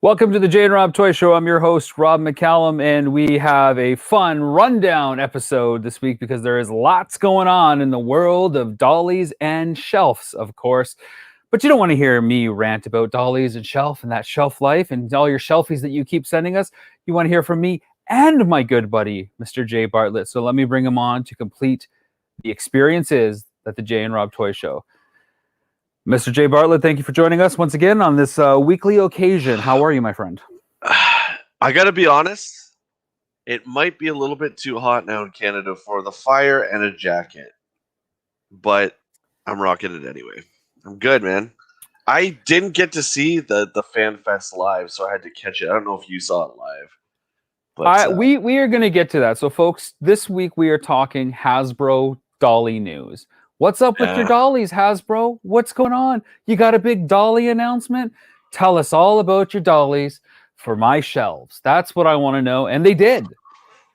Welcome to the Jay and Rob Toy Show. I'm your host, Rob McCallum, and we have a fun rundown episode this week because there is lots going on in the world of dollies and shelves, of course. But you don't want to hear me rant about dollies and shelf and that shelf life and all your shelfies that you keep sending us. You want to hear from me and my good buddy, Mr. Jay Bartlett. So let me bring him on to complete the experiences that the Jay and Rob Toy Show. Mr. Jay Bartlett, thank you for joining us once again on this weekly occasion. How are you, my friend? I gotta be honest, it might be a little bit too hot now in Canada for the fire and a jacket, but I'm rocking it anyway. I'm good, man. I didn't get to see the Fan Fest live, so I had to catch it. I don't know if you saw it live. But we are going to get to that. So, folks, this week we are talking Hasbro dolly news. What's up with your dollies, Hasbro? What's going on? You got a big dolly announcement? Tell us all about your dollies for my shelves. That's what I want to know. And they did.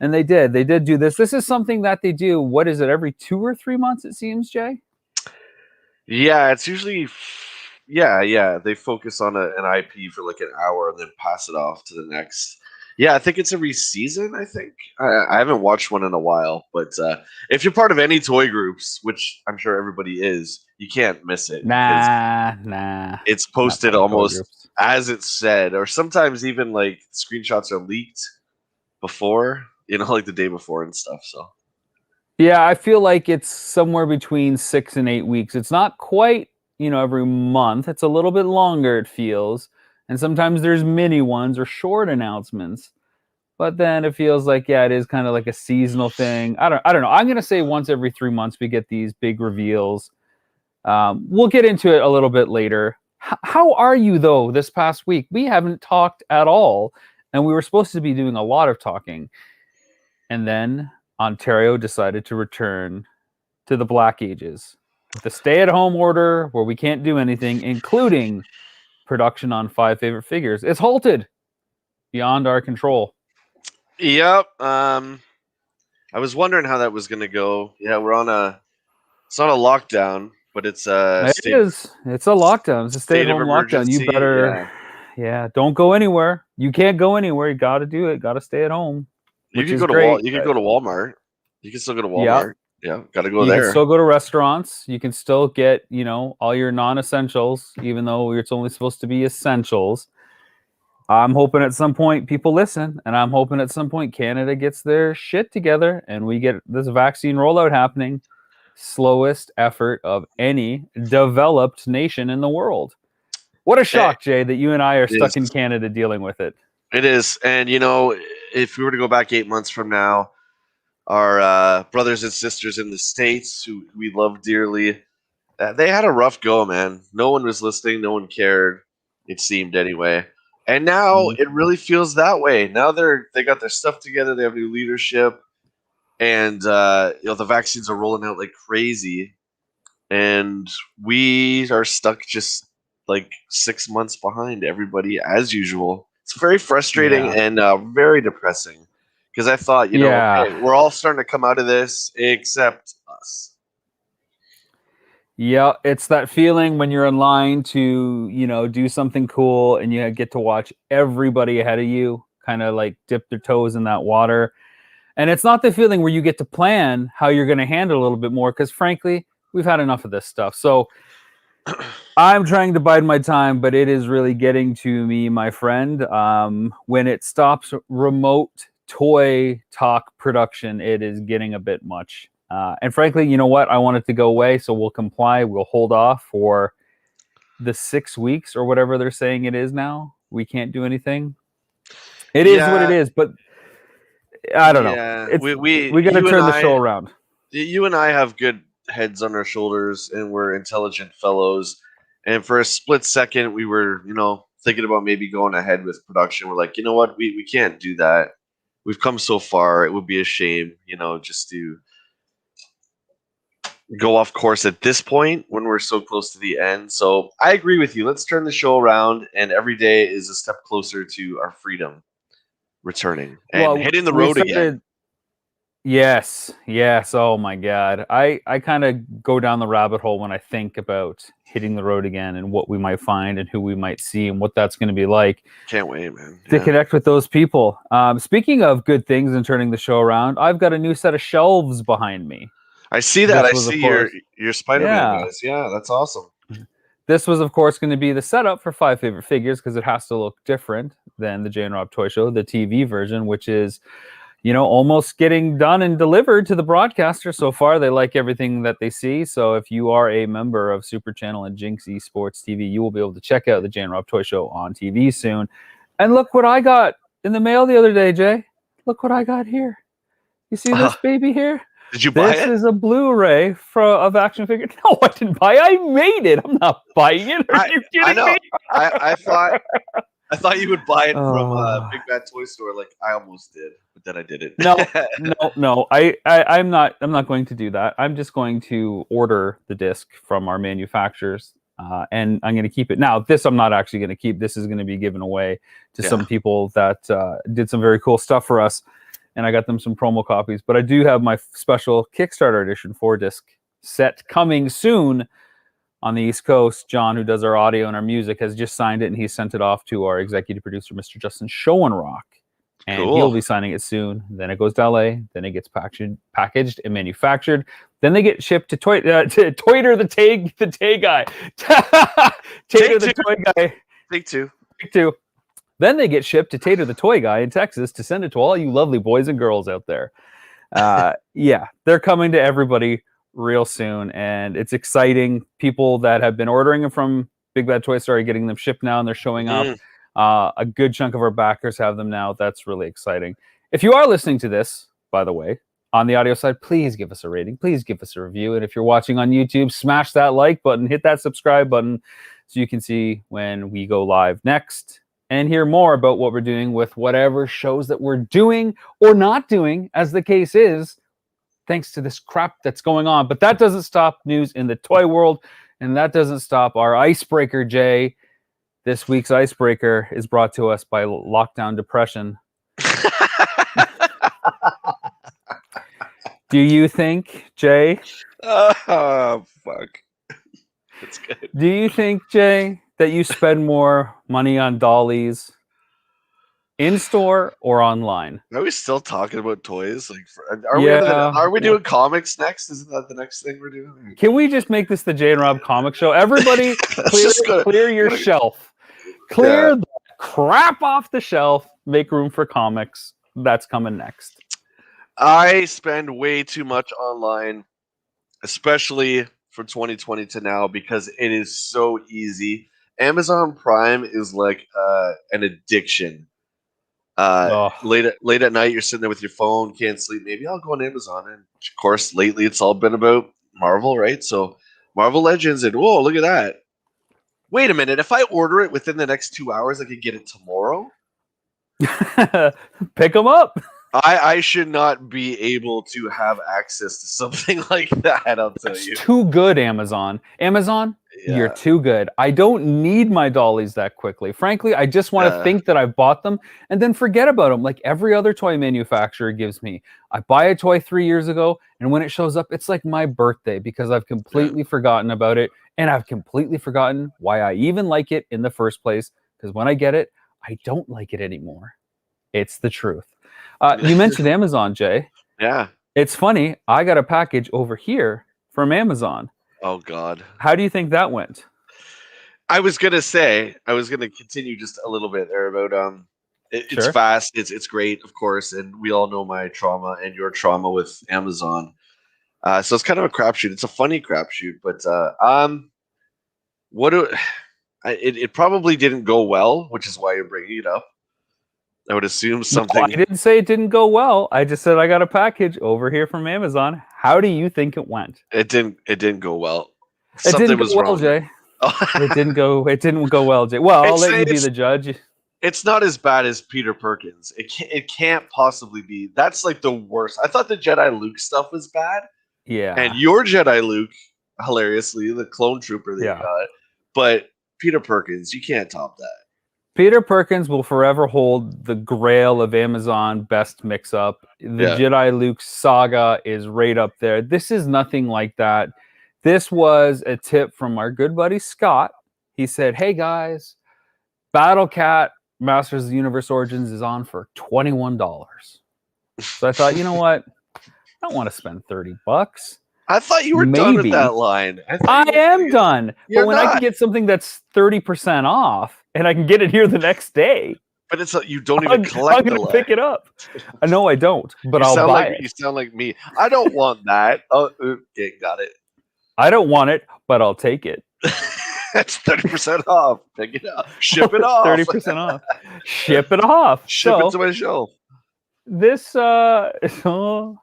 They did do this. This is something that they do. What is it? Every 2 or 3 months, it seems, Jay? Yeah, it's usually... Yeah. They focus on an IP for like an hour and then pass it off to the next. Yeah, I think it's every season, I think. I haven't watched one in a while, but if you're part of any toy groups, which I'm sure everybody is, you can't miss it. Nah. It's posted almost as it's said, or sometimes even like screenshots are leaked before, like the day before and stuff. So yeah, I feel like it's somewhere between 6 and 8 weeks. It's not quite, every month. It's a little bit longer, it feels. And sometimes there's mini ones or short announcements. But then it feels like, it is kind of like a seasonal thing. I don't know. I'm going to say once every 3 months we get these big reveals. We'll get into it a little bit later. How are you, though, this past week? We haven't talked at all. And we were supposed to be doing a lot of talking. And then Ontario decided to return to the Black Ages with a stay-at-home order where we can't do anything, including production on 5 favorite figures. It's halted beyond our control. Yep. I was wondering how that was going to go. Yeah, it's not a lockdown, but it's a It's a lockdown. It's a stay-at-home lockdown. You better, don't go anywhere. You can't go anywhere. You got to do it. Got to stay at home. You can go to You can go to Walmart. You can still go to Walmart. Yeah, got to go there. You can still go to restaurants. You can still get, all your non-essentials, even though it's only supposed to be essentials. I'm hoping at some point people listen, and I'm hoping at some point Canada gets their shit together and we get this vaccine rollout happening. Slowest effort of any developed nation in the world. What a shock, Jay, that you and I are stuck in Canada dealing with it. It is. And, if we were to go back 8 months from now, our brothers and sisters in the States, who we love dearly, they had a rough go, man. No one was listening. No one cared, it seemed anyway. And now it really feels that way. Now they got their stuff together. They have new leadership. And, the vaccines are rolling out like crazy. And we are stuck just like 6 months behind everybody as usual. It's very frustrating and very depressing. Because I thought, hey, we're all starting to come out of this except us. Yeah, it's that feeling when you're in line to, do something cool and you get to watch everybody ahead of you kind of like dip their toes in that water. And it's not the feeling where you get to plan how you're going to handle a little bit more because, frankly, we've had enough of this stuff. So I'm trying to bide my time, but it is really getting to me, my friend. When it stops remote toy talk production, it is getting a bit much. And frankly, you know what? I want it to go away, so we'll comply. We'll hold off for the 6 weeks or whatever they're saying it is now. We can't do anything. It is what it is, but I don't know. We got to turn the show around. You and I have good heads on our shoulders, and we're intelligent fellows. And for a split second, we were, thinking about maybe going ahead with production. We're like, you know what? We can't do that. We've come so far. It would be a shame, just to go off course at this point when we're so close to the end. So I agree with you. Let's turn the show around, and every day is a step closer to our freedom returning and hitting the road again. Yes, yes. Oh my God. I kind of go down the rabbit hole when I think about hitting the road again and what we might find and who we might see and what that's going to be like Can't wait, man. to Yeah. connect with those people. Speaking of good things and turning the show around, I've got a new set of shelves behind me. I see that. This I was, of see your course, Spider-Man yeah. guys. Yeah, that's awesome. This was, of course, going to be the setup for Five Favorite Figures because it has to look different than the Jay and Rob Toy Show, the TV version, which is, almost getting done and delivered to the broadcaster. So far, they like everything that they see. So if you are a member of Super Channel and Jinx Esports TV, you will be able to check out the Jay and Rob Toy Show on TV soon. And look what I got in the mail the other day, Jay. Look what I got here. You see this baby here? Did you buy This it? is a Blu-ray of action figure. No, I didn't buy it. I made it. I'm not buying it. Are you kidding I know. me? I thought you would buy it from Oh. Big Bad Toy Store. Like I almost did, but then I didn't. No. I'm not going to do that. I'm just going to order the disc from our manufacturers, and I'm going to keep it. Now, this I'm not actually going to keep. This is going to be given away to some people that did some very cool stuff for us, and I got them some promo copies. But I do have my special Kickstarter edition 4-disc set coming soon. On the East Coast, John, who does our audio and our music, has just signed it, and he sent it off to our executive producer, Mr. Justin Schoenrock. And Cool. he'll be signing it soon. Then it goes to LA. Then it gets packaged and manufactured. Then they get shipped to Toiter the Tay guy. Tater the Toy Guy. Take two. Take two. Then they get shipped to Tater the Toy Guy in Texas to send it to all you lovely boys and girls out there. Yeah, they're coming to everybody real soon, and it's exciting. People that have been ordering them from Big Bad Toy Store are getting them shipped now, and they're showing up. A good chunk of our backers have them now. That's really exciting. If you are listening to this, by the way, on the audio side, please give us a rating. Please give us a review. And if you're watching on YouTube, smash that like button, hit that subscribe button so you can see when we go live next and hear more about what we're doing with whatever shows that we're doing or not doing, as the case is, thanks to this crap that's going on. But that doesn't stop news in the toy world, and that doesn't stop our icebreaker, Jay. This week's icebreaker is brought to us by Lockdown Depression. Do you think, Jay? Oh, fuck. That's good. Do you think, Jay, that you spend more money on dollies in store or online? Are we still talking about toys? Like, are we doing comics next? Isn't that the next thing we're doing? Can we just make this the Jay and Rob comic show? Everybody, clear your shelf. Clear the crap off the shelf. Make room for comics. That's coming next. I spend way too much online, especially for 2020 to now, because it is so easy. Amazon Prime is like an addiction. Late at night, you're sitting there with your phone, can't sleep. Maybe I'll go on Amazon, and of course, lately it's all been about Marvel, right? So Marvel Legends, and whoa, look at that! Wait a minute, if I order it within the next 2 hours, I could get it tomorrow. Pick them up. I should not be able to have access to something like that. I'll tell you. It's too good, Amazon. You're too good. I don't need my dollies that quickly. Frankly, I just want to think that I've bought them and then forget about them like every other toy manufacturer gives me. I buy a toy 3 years ago, and when it shows up, it's like my birthday because I've completely forgotten about it, and I've completely forgotten why I even like it in the first place, because when I get it, I don't like it anymore. It's the truth. You mentioned Amazon, Jay. Yeah. It's funny. I got a package over here from Amazon. Oh, God. How do you think that went? I was going to continue just a little bit there about, it's fast. It's great, of course. And we all know my trauma and your trauma with Amazon. So it's kind of a crapshoot. It's a funny crapshoot, but, it probably didn't go well, which is why you're bringing it up. I would assume something. No, I didn't say it didn't go well. I just said I got a package over here from Amazon. How do you think it went? It didn't go well. Something didn't go well, Jay. It didn't go well, Jay. Well, I'll let you be the judge. It's not as bad as Peter Perkins. It can't possibly be. That's like the worst. I thought the Jedi Luke stuff was bad. Yeah. And your Jedi Luke, hilariously, the clone trooper that you got. But Peter Perkins, you can't top that. Peter Perkins will forever hold the grail of Amazon best mix-up. The Jedi Luke saga is right up there. This is nothing like that. This was a tip from our good buddy Scott. He said, hey guys, Battle Cat Masters of the Universe Origins is on for $21. So I thought, you know what? I don't want to spend $30. I thought you were done with that line. I am done. But when I can get something that's 30% off and I can get it here the next day. But it's you don't even collect I'm gonna pick it up. No, I don't, but I'll buy it. You sound like me. I don't want that. Oh, okay, got it. I don't want it, but I'll take it. That's 30% off. Pick it up. Ship it off. 30% off. Ship it off. Ship it to my shelf. This oh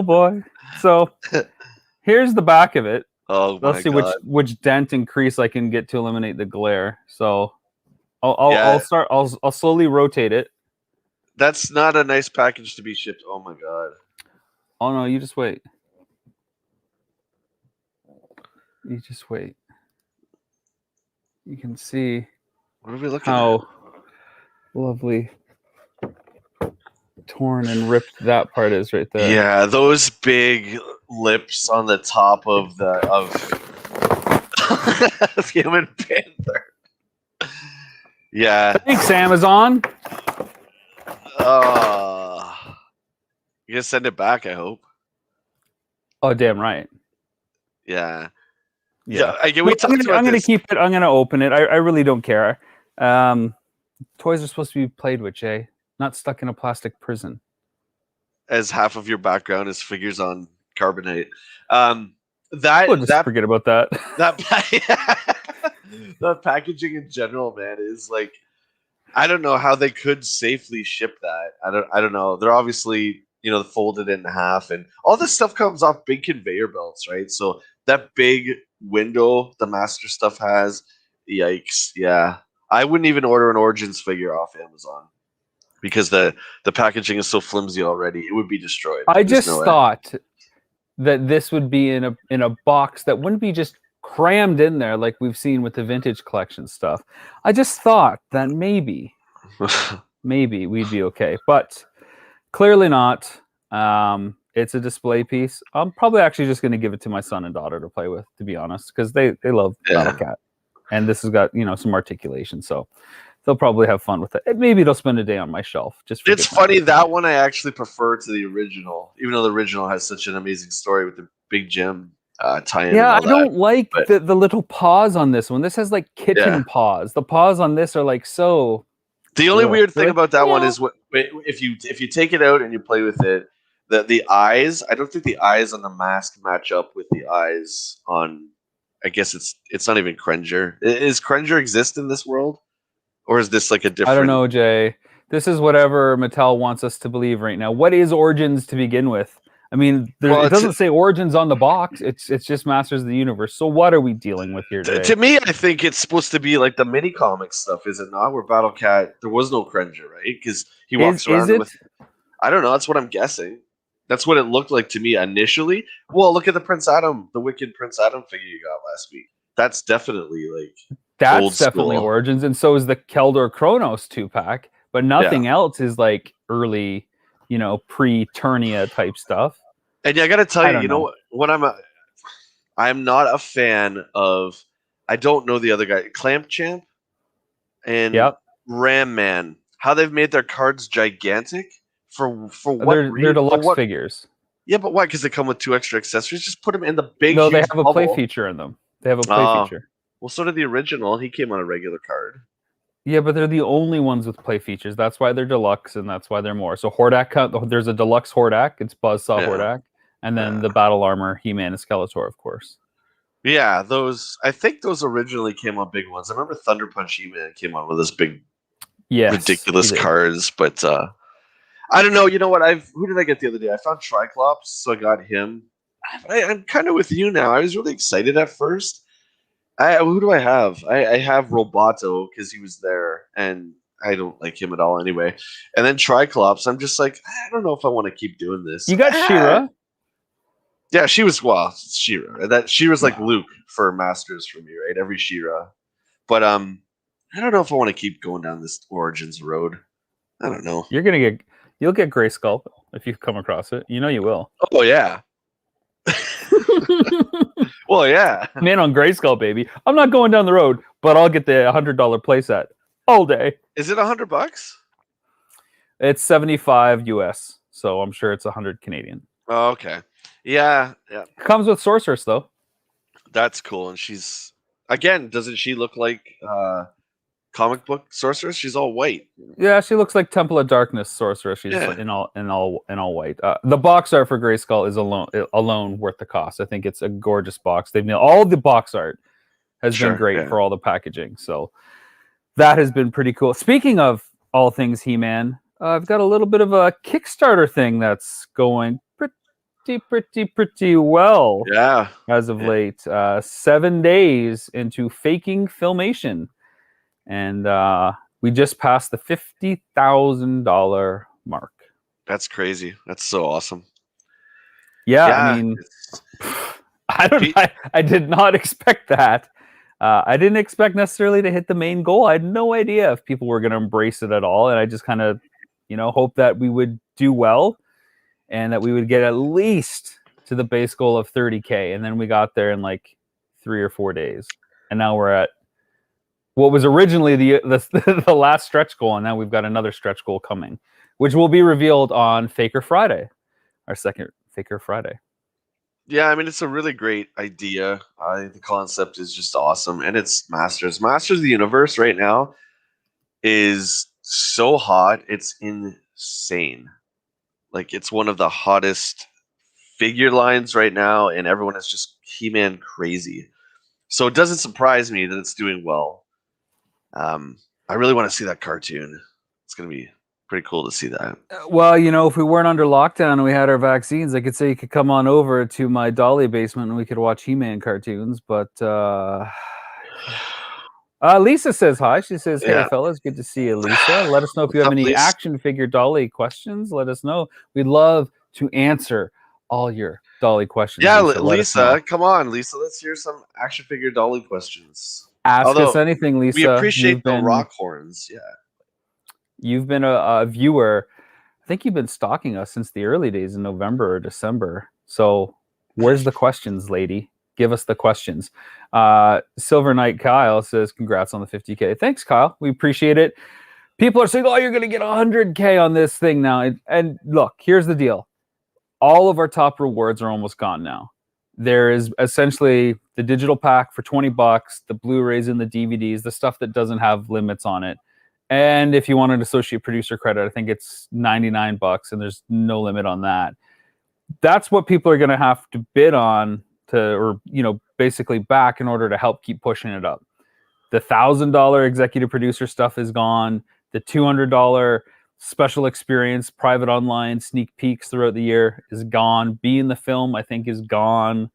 boy. So here's the back of it. Oh my Let's see God. which dent and crease I can get to eliminate the glare. So I'll slowly rotate it. That's not a nice package to be shipped. Oh my God. Oh no, you just wait. You just wait. You can see what are we looking how lovely torn and ripped that part is right there. Yeah, those big lips on the top of Human Panther. Yeah. Thanks, Amazon. You gonna send it back, I hope. Oh, damn right. Yeah. Yeah. I'm gonna keep it. I'm gonna open it. I really don't care. Toys are supposed to be played with, Jay, not stuck in a plastic prison. As half of your background is figures on carbonate. Forget about that. That packaging in general, man, is like, I don't know how they could safely ship that. I don't know. They're obviously, folded in half, and all this stuff comes off big conveyor belts, right? So that big window the Master stuff has, yikes. Yeah. I wouldn't even order an Origins figure off Amazon because the packaging is so flimsy already. It would be destroyed. I just thought that this would be in a box that wouldn't be just crammed in there like we've seen with the vintage collection stuff. I just thought that maybe we'd be okay, but clearly not. It's a display piece. I'm probably actually just going to give it to my son and daughter to play with, to be honest, because they love Battle Cat, and this has got some articulation, so they'll probably have fun with it. Maybe they'll spend a day on my shelf. It's funny, that one I actually prefer to the original, even though the original has such an amazing story with the Big Jim tie-in. Yeah, I don't like the little paws on this one. This has like kitten paws. The paws on this are like so. The only weird thing about that one is if you take it out and you play with it, the eyes. I don't think the eyes on the mask match up with the eyes on. I guess it's not even Krenger. Is Krenger exist in this world, or is this like a different? I don't know, Jay. This is whatever Mattel wants us to believe right now. What is Origins to begin with? I mean, it doesn't say Origins on the box. It's just Masters of the Universe. So what are we dealing with here today? To me, I think it's supposed to be like the mini comic stuff, is it not? Where Battle Cat, there was no Krenger, right? Because he walks around with. I don't know. That's what I'm guessing. That's what it looked like to me initially. Well, look at the Wicked Prince Adam figure you got last week. That's definitely that's definitely Origins, and so is the Keldor Kronos 2-pack. But nothing else is like early, pre-Turnia type stuff. And I got to tell you, what I'm not a fan of. I don't know the other guy, Clamp Champ, and Ram Man. How they've made their cards gigantic for what? They're deluxe figures. Yeah, but why? Because they come with 2 extra accessories. Just put them in the big. No, they have a play feature in them. They have a play feature. Well, so did the original. He came on a regular card. Yeah, but they're the only ones with play features. That's why they're deluxe, and that's why they're more. So Hordak, there's a deluxe Hordak. It's Buzzsaw Hordak, and then the battle armor He-Man and Skeletor, of course. Yeah, I think those originally came on big ones. I remember Thunder Punch He-Man came on with this big, ridiculous cards. But I don't know. You know what? Who did I get the other day? I found Triclops, so I got him. I'm kind of with you now. I was really excited at first. Who do I have? I have Roboto because he was there, and I don't like him at all anyway. And then Triclops, I'm just like, I don't know if I want to keep doing this. You got She-Ra? Yeah, she was She-Ra. She-Ra's like Luke for Masters for me, right? Every She-Ra. But I don't know if I want to keep going down this Origins road. I don't know. You'll get Grayskull if you come across it. You know you will. Oh yeah. Well, yeah. Man on Grayskull, baby. I'm not going down the road, but I'll get the $100 playset all day. Is it $100? It's 75 US, so I'm sure it's 100 Canadian. Oh, okay. Yeah. Comes with Sorceress though. That's cool. And she's again, doesn't she look like comic book Sorceress? She's all white. Yeah, she looks like Temple of Darkness Sorceress. She's in all white. The box art for Grayskull is alone worth the cost. I think it's a gorgeous box. They've nailed all the box art has been great for all the packaging. So that has been pretty cool. Speaking of all things He-Man, I've got a little bit of a Kickstarter thing that's going pretty well. Yeah. As of late, 7 days into faking Filmation, and we just passed the $50,000 mark. That's crazy. That's so awesome. Yeah, I mean, I did not expect that. I didn't expect necessarily to hit the main goal. I had no idea if people were going to embrace it at all, and I just kind of, hope that we would do well, and that we would get at least to the base goal of 30K, and then we got there in like 3 or 4 days, and now we're at what was originally the last stretch goal, and now we've got another stretch goal coming, which will be revealed on Faker Friday, our second Faker Friday. Yeah, I mean, it's a really great idea. I think the concept is just awesome, and it's Masters of the Universe right now is so hot, it's insane. Like, it's one of the hottest figure lines right now, and everyone is just He-Man crazy. So it doesn't surprise me that it's doing well. I really want to see that cartoon. It's going to be pretty cool to see that. Well, if we weren't under lockdown and we had our vaccines, I could say you could come on over to my Dolly basement and we could watch He-Man cartoons. But Lisa says hi. She says, "Hey, fellas, good to see you, Lisa. Let us know if you have any action figure Dolly questions. Let us know. We'd love to answer all your Dolly questions." Yeah, Lisa, come on, Lisa. Let's hear some action figure Dolly questions. Ask us anything, Lisa. We appreciate the rock horns. Yeah. You've been a viewer. I think you've been stalking us since the early days in November or December. So where's the questions, lady? Give us the questions. Silver Knight Kyle says, "Congrats on the 50K. Thanks, Kyle. We appreciate it. People are saying, "Oh, you're going to get 100K on this thing now." And look, here's the deal. All of our top rewards are almost gone now. There is essentially the digital pack for $20, the Blu-rays and the DVDs, the stuff that doesn't have limits on it. And if you want an associate producer credit, I think it's $99, and there's no limit on that. That's what people are going to have to bid on basically back in order to help keep pushing it up. The $1,000 executive producer stuff is gone. The $200 special experience, private online sneak peeks throughout the year is gone. Be in the film, I think, is gone.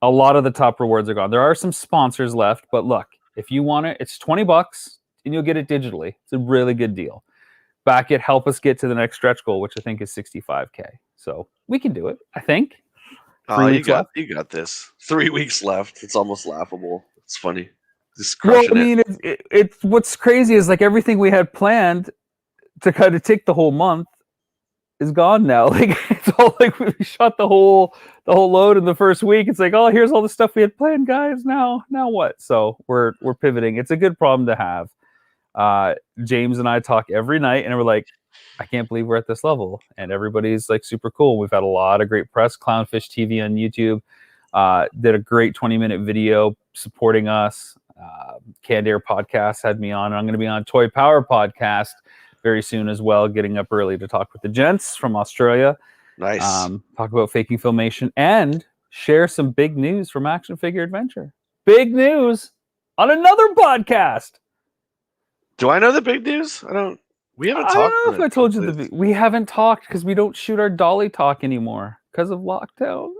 A lot of the top rewards are gone. There are some sponsors left, but look, if you want it, it's $20 and you'll get it digitally. It's a really good deal. Back it, help us get to the next stretch goal, which I think is 65K. So we can do it, I think. You got this. 3 weeks left. It's almost laughable. It's funny. Just crushing it. It's what's crazy is like everything we had planned to kind of take the whole month is gone now. Like it's all like we shot the whole load in the first week. It's like, oh, here's all the stuff we had planned, guys. Now what? So we're pivoting. It's a good problem to have. James and I talk every night, and we're like, I can't believe we're at this level, and everybody's like super cool. We've had a lot of great press. Clownfish TV on YouTube did a great 20-minute video supporting us. Canned Air Podcast had me on. I'm going to be on Toy Power Podcast very soon as well, getting up early to talk with the gents from Australia. Nice. Talk about faking Filmation and share some big news from Action Figure Adventure. Big news on another podcast. Do I know the big news? We haven't talked. I don't know if I told you we haven't talked because we don't shoot our Dolly talk anymore because of lockdown.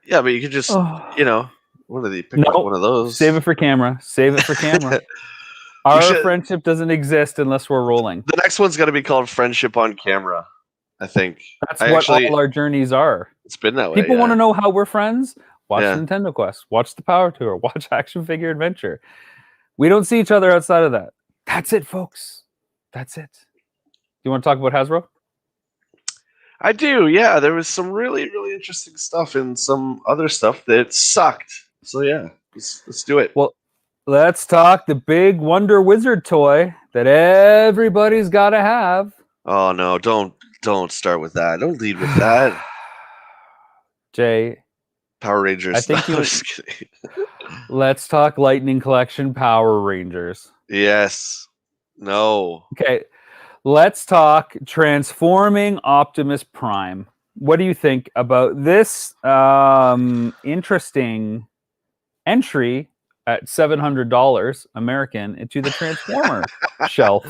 Yeah, but you could just, pick up one of those. Save it for camera. Our friendship doesn't exist unless we're rolling. The next one's got to be called Friendship on Camera, I think. That's all our journeys are. It's been that way. People want to know how we're friends. Watch Yeah. Nintendo Quest. Watch the Power Tour. Watch Action Figure Adventure. We don't see each other outside of that. That's it, folks. That's it. Do you want to talk about Hasbro? I do. Yeah, there was some really, really interesting stuff and some other stuff that sucked. So yeah, let's do it. Well, let's talk the big Wonder Wizard toy that everybody's got to have. Oh no, don't start with that. Don't lead with that. Jay, Power Rangers. I think No, I'm you. just kidding. Let's talk Lightning Collection Power Rangers. Yes. No. Okay, let's talk Transforming Optimus Prime. What do you think about this interesting entry at $700 American into the Transformer shelf?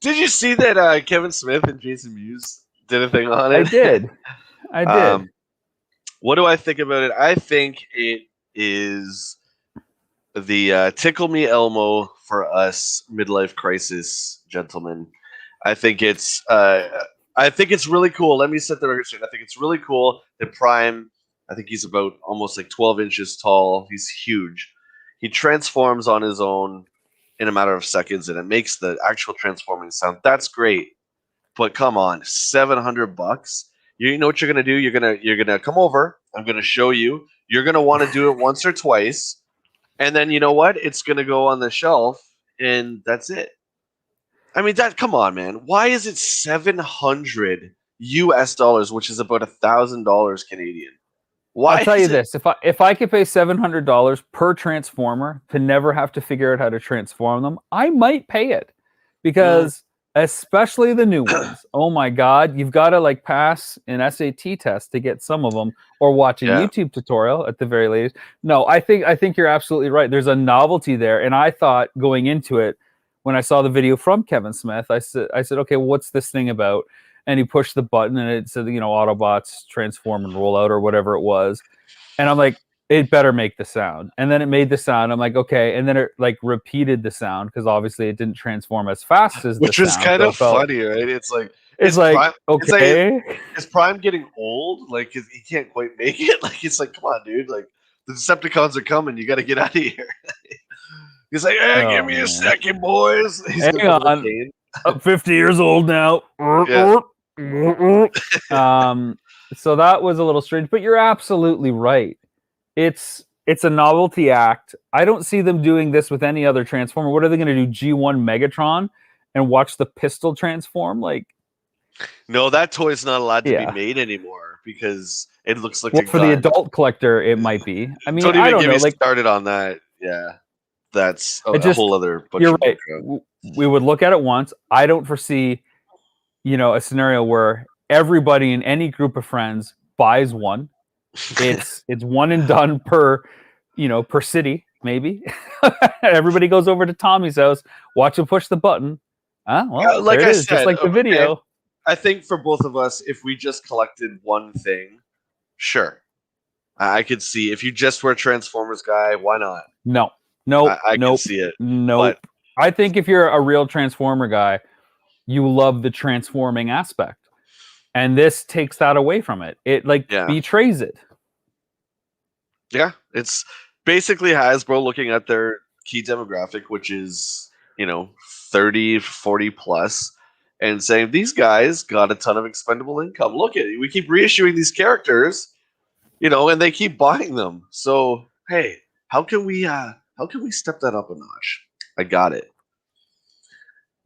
Did you see that Kevin Smith and Jason Mewes did a thing on it? I did. I did. What do I think about it? I think it is the Tickle Me Elmo for us midlife crisis gentlemen. I think it's really cool. Let me set the record straight. I think it's really cool that Prime, I think he's about almost like 12 inches tall. He's huge. He transforms on his own in a matter of seconds, and it makes the actual transforming sound. That's great. But come on, $700. You know what you're gonna do? You're gonna come over. I'm gonna show you. You're gonna want to do it once or twice, and then you know what? It's gonna go on the shelf, and that's it. I mean, come on, man. Why is it $700 US, which is about $1,000 Canadian? Why? I'll tell you this: if I could pay $700 per Transformer to never have to figure out how to transform them, I might pay it, because especially the new ones. Oh my God, you've got to like pass an SAT test to get some of them, or watch a YouTube tutorial at the very least. No, I think you're absolutely right. There's a novelty there, and I thought going into it, when I saw the video from Kevin Smith, I said, okay, what's this thing about? And he pushed the button, and it said, Autobots transform and roll out, or whatever it was. And I'm like, it better make the sound. And then it made the sound. I'm like, okay. And then it like repeated the sound, because obviously it didn't transform as fast as which the was sound. kind of funny, right? It's like okay. Is Prime getting old? Like he can't quite make it. Like it's like, come on, dude. Like the Decepticons are coming. You got to get out of here. He's like, hey, give me a second, boys. He's Hang on. I'm 50 years old now. Yeah. So that was a little strange, but you're absolutely right. It's a novelty act. I don't see them doing this with any other Transformer. What are they going to do? G1 Megatron and watch the pistol transform? Like, no, that toy's not allowed to be made anymore, because it looks like for the adult collector, it might be. I mean, I don't know. Like, started on that. Yeah, that's a whole other. You're right. We would look at it once. I don't foresee, a scenario where everybody in any group of friends buys one. It's one and done per city, maybe. Everybody goes over to Tommy's house, watch him push the button. Well, like I said, just like the video. I think for both of us, if we just collected one thing, sure. I could see if you just were a Transformers guy, why not? No, I can see it. No, but I think if you're a real Transformer guy, you love the transforming aspect, and this takes that away from it. It betrays it. Yeah, it's basically Hasbro looking at their key demographic, which is 30, 40 plus, and saying these guys got a ton of expendable income. Look at it. We keep reissuing these characters, and they keep buying them. So hey, how can we step that up a notch? I got it.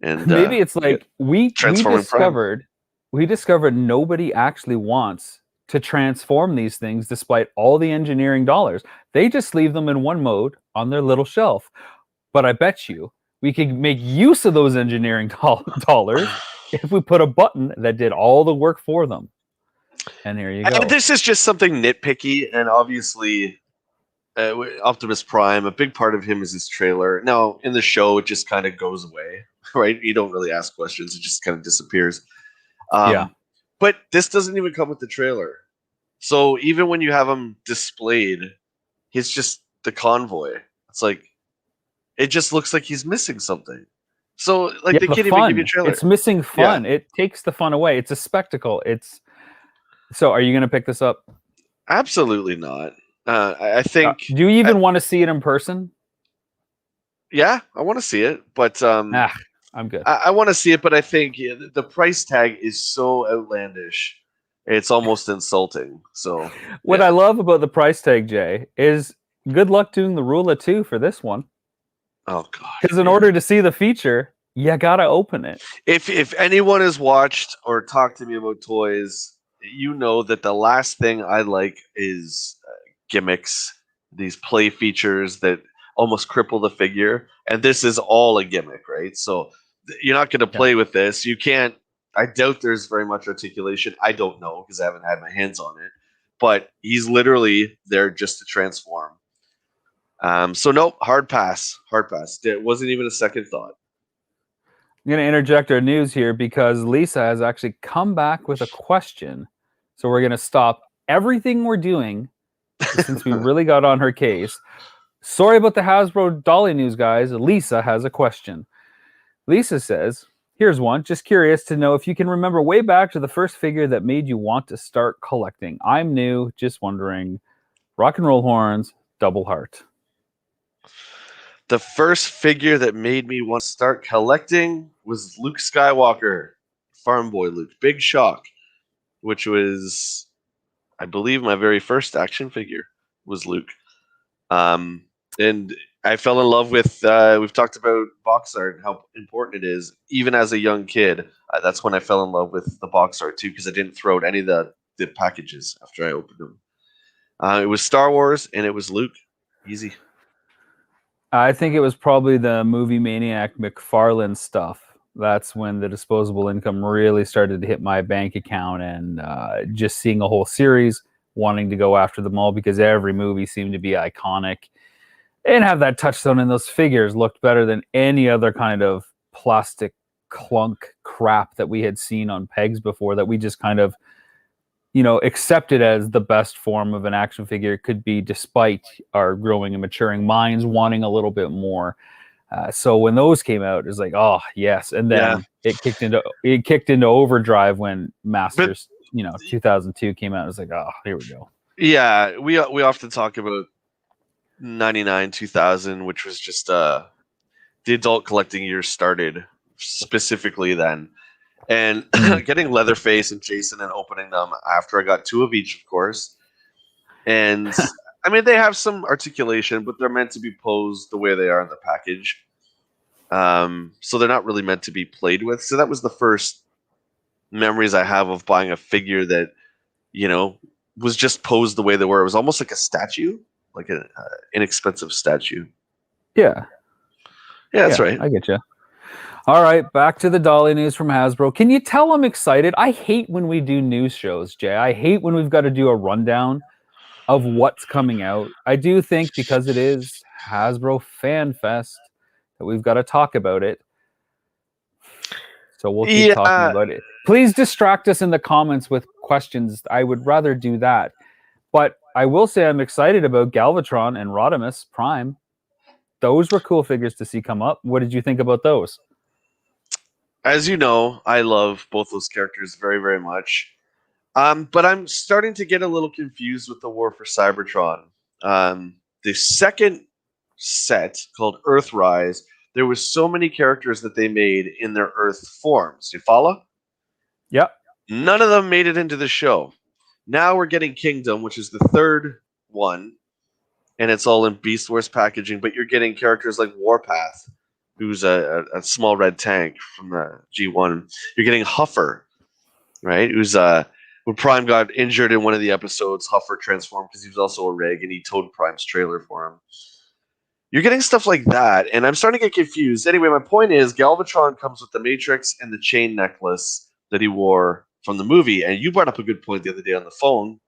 And maybe it's like we discovered nobody actually wants to transform these things despite all the engineering dollars. They just leave them in one mode on their little shelf. But I bet you we could make use of those engineering dollars if we put a button that did all the work for them. And here you go. And this is just something nitpicky, and obviously Optimus Prime, a big part of him is his trailer. Now, in the show, it just kind of goes away, right? You don't really ask questions. It just kind of disappears. But this doesn't even come with the trailer. So even when you have him displayed, he's just the convoy. It's like, it just looks like he's missing something. So they can't even give you a trailer. It's missing fun. Yeah. It takes the fun away. It's a spectacle. So are you going to pick this up? Absolutely not. I think, Do you even want to see it in person? yeah, I want to see it, but Ah, I'm good. I want to see it, but I think the price tag is so outlandish, it's almost insulting. So What yeah. I love about the price tag, Jay, is good luck doing the rule of two for this one. Oh gosh, Because in man. order to see the feature, you gotta open it. If anyone has watched or talked to me about toys, you know that the last thing I like is gimmicks, these play features that almost cripple the figure, and this is all a gimmick, right? So you're not going to Yeah. play with this. You can't. I doubt there's very much articulation. I don't know because I haven't had my hands on it. But he's literally there just to transform. So nope, hard pass, hard pass. It wasn't even a second thought. I'm going to interject our news here because Lisa has actually come back with a question. So we're going to stop everything we're doing since we really got on her case. Sorry about the Hasbro Dolly news, guys. Lisa has a question. Lisa says, here's one. Just curious to know if you can remember way back to the first figure that made you want to start collecting. I'm new, just wondering. Rock and roll horns, double heart. The first figure that made me want to start collecting was Luke Skywalker, Farm Boy Luke. Big shock, which was, I believe, my very first action figure was Luke. And I fell in love with. We've talked about box art and how important it is, even as a young kid. That's when I fell in love with the box art too, because I didn't throw out any of the packages after I opened them. It was Star Wars and it was Luke. Easy. I think it was probably the movie Maniac McFarlane stuff. That's when the disposable income really started to hit my bank account, and just seeing a whole series, wanting to go after them all because every movie seemed to be iconic and have that touchstone. And those figures looked better than any other kind of plastic clunk crap that we had seen on pegs before, that we just kind of accepted as the best form of an action figure it could be, despite our growing and maturing minds wanting a little bit more. So when those came out, it was like, oh yes, and Yeah, then it kicked into overdrive when but Masters, 2002 came out. It was like, oh, here we go. yeah, we often talk about 99, 2000, which was just the adult collecting years started specifically then. And getting Leatherface and Jason and opening them after I got two of each, of course. And I mean, they have some articulation, but they're meant to be posed the way they are in the package. So they're not really meant to be played with. So that was the first memories I have of buying a figure that, was just posed the way they were. It was almost like a statue, like an inexpensive statue. Yeah, Yeah, that's yeah, right. I get you. All right, back to the Dolly news from Hasbro. Can you tell I'm excited? I hate when we do news shows, Jay. I hate when we've got to do a rundown of what's coming out. I do think because it is Hasbro Fan Fest that we've got to talk about it. So we'll keep talking Yeah, about it. Please distract us in the comments with questions. I would rather do that. But I will say I'm excited about Galvatron and Rodimus Prime. Those were cool figures to see come up. What did you think about those? as you know, I love both those characters very, very much. But I'm starting to get a little confused with the War for Cybertron. The second set, called Earthrise, there was so many characters that they made in their Earth forms. You follow? Yep. None of them made it into the show. Now we're getting Kingdom, which is the third one, and it's all in Beast Wars packaging. But you're getting characters like Warpath, who's a small red tank from the G1. You're getting Huffer, right? Who's when Prime got injured in one of the episodes, Huffer transformed because he was also a rig, and he towed Prime's trailer for him. You're getting stuff like that, and I'm starting to get confused. Anyway, my point is, Galvatron comes with the Matrix and the chain necklace that he wore from the movie, and you brought up a good point the other day on the phone,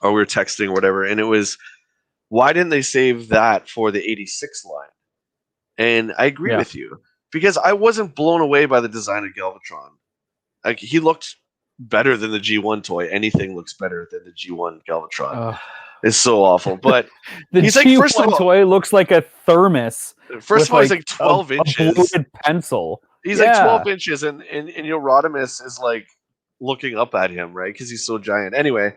or we were texting or whatever, and it was, why didn't they save that for the 86 line? And I agree Yeah. with you, because I wasn't blown away by the design of Galvatron. Like, he looked better than the G1 toy. Anything looks better than the G1 Galvatron. It's so awful. But the he's G1 like, first of all, toy looks like a thermos with he's like 12 a inches. bloated pencil. He's like Yeah. 12 inches, and Rodimus is like looking up at him, right? Because he's so giant. Anyway,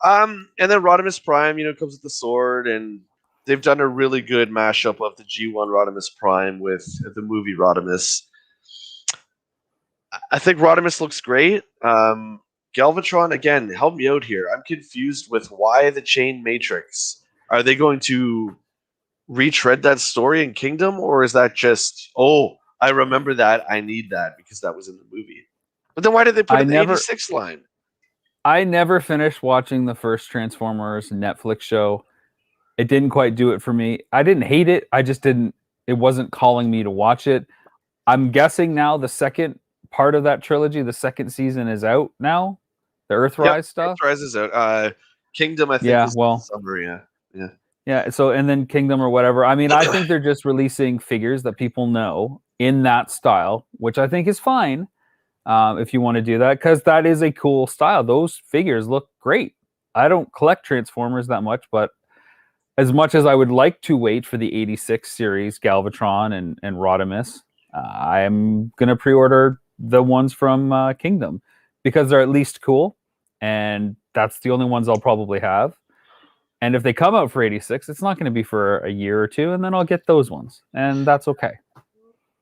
And then Rodimus Prime, comes with the sword, and they've done a really good mashup of the G1 Rodimus Prime with the movie Rodimus. I think Rodimus looks great. Galvatron, again, help me out here. I'm confused with why the Chain Matrix. Are they going to retread that story in Kingdom, or is that just, oh, I remember that, I need that because that was in the movie? But then why did they put it in the 86 line? I never finished watching the first Transformers Netflix show. It didn't quite do it for me. I didn't hate it. I just didn't. It wasn't calling me to watch it. I'm guessing now the second part of that trilogy, the second season, is out now. The Earthrise stuff. Earthrise is out. Kingdom, I think, is summer. Yeah. So and then Kingdom or whatever. I mean, I think they're just releasing figures that people know in that style, which I think is fine. If you want to do that, because that is a cool style. Those figures look great. I don't collect Transformers that much, but as much as I would like to wait for the 86 series, Galvatron and Rodimus, I'm going to pre-order the ones from Kingdom because they're at least cool, and that's the only ones I'll probably have. And if they come out for 86, it's not going to be for a year or two, and then I'll get those ones, and that's okay.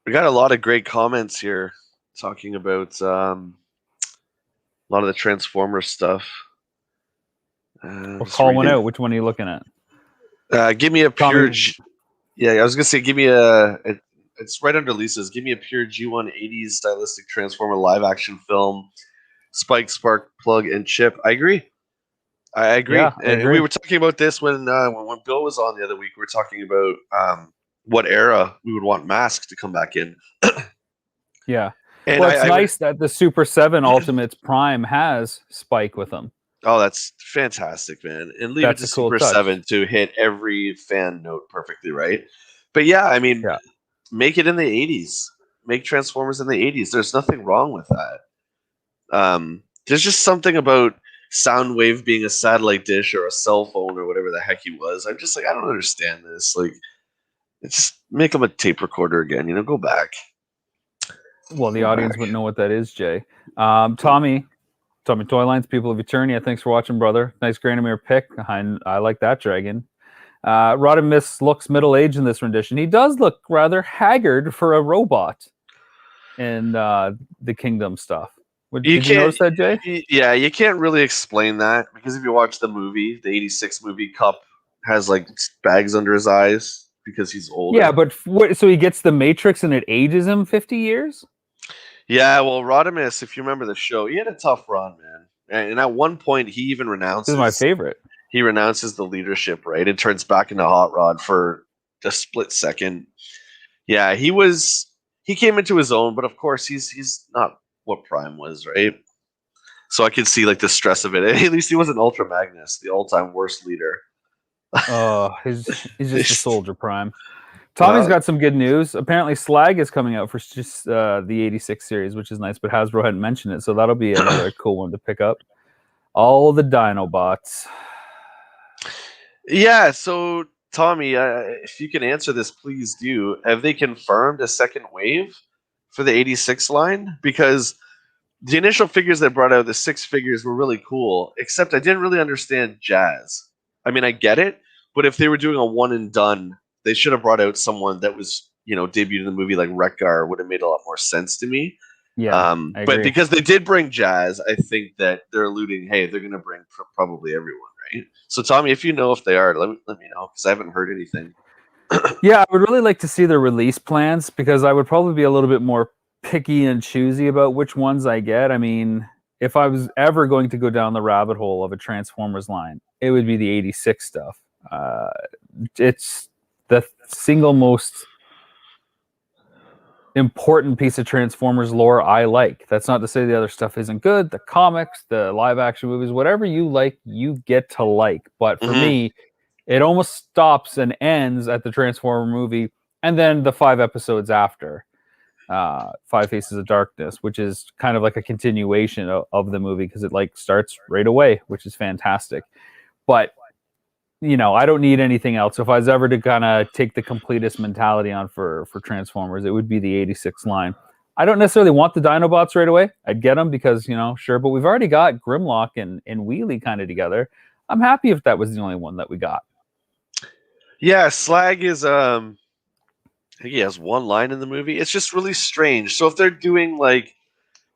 We got a lot of great comments here talking about a lot of the Transformers stuff. We'll call one out. Which one are you looking at? Give me a pure. I was gonna say, give me a. It's right under Lisa's. Give me a pure G1 80s stylistic Transformer live action film. Spike, Spark, Plug, and Chip. I agree. I agree. Yeah, and we were talking about this when Bill was on the other week. We were talking about what era we would want Mask to come back in. Yeah. And well, it's nice that the Super 7 Ultimates Prime has Spike with them. Oh, that's fantastic, man. And leave it to Super 7 to hit every fan note perfectly, right? But yeah, I mean, make it in the 80s. Make Transformers in the 80s. There's nothing wrong with that. There's just something about Soundwave being a satellite dish or a cell phone or whatever the heck he was. I'm just like, I don't understand this. Like, just make him a tape recorder again. Go back. Well, the audience wouldn't know what that is, Jay. Tommy Toylines, People of Eternia, thanks for watching, brother. Nice Granomir pick. I like that dragon. Rodimus looks middle-aged in this rendition. He does look rather haggard for a robot in the Kingdom stuff. Did you notice that, Jay? Yeah, you can't really explain that because if you watch the movie, the 86 movie, Cup has like bags under his eyes because he's older. Yeah, but so he gets the Matrix and it ages him 50 years? Yeah, well, Rodimus, if you remember the show, he had a tough run, man. And at one point, he even renounces. This is my favorite. He renounces the leadership, right? And turns back into Hot Rod for a split second. Yeah, he came into his own, but of course, he's not what Prime was, right? So I could see like the stress of it. At least he wasn't Ultra Magnus, the all-time worst leader. Oh, he's just a soldier, Prime. Tommy's got some good news. Apparently, Slag is coming out for just the 86 series, which is nice, but Hasbro hadn't mentioned it, so that'll be another cool one to pick up. All the Dinobots. Yeah, so Tommy, if you can answer this, please do. Have they confirmed a second wave for the 86 line? Because the initial figures they brought out, the 6 figures, were really cool, except I didn't really understand Jazz. I mean, I get it, but if they were doing a one and done, they should have brought out someone that was, debuted in the movie like Wreck-Gar. Would have made a lot more sense to me. Yeah, but because they did bring Jazz, I think that they're alluding, hey, they're going to bring probably everyone, right? So, Tommy, if you know if they are, let me know because I haven't heard anything. Yeah, I would really like to see their release plans because I would probably be a little bit more picky and choosy about which ones I get. I mean, if I was ever going to go down the rabbit hole of a Transformers line, it would be the 86 stuff. It's the single most important piece of Transformers lore I like. That's not to say the other stuff isn't good. The comics, the live action movies, whatever you like, you get to like. But for me, it almost stops and ends at the Transformer movie and then the 5 episodes after. 5 Faces of Darkness, which is kind of like a continuation of the movie because it like starts right away, which is fantastic. But I don't need anything else. So if I was ever to kind of take the completist mentality on for Transformers, it would be the 86 line. I don't necessarily want the Dinobots right away. I'd get them because, sure, but we've already got Grimlock and Wheelie kind of together. I'm happy if that was the only one that we got. Yeah, Slag is I think he has one line in the movie. It's just really strange. So if they're doing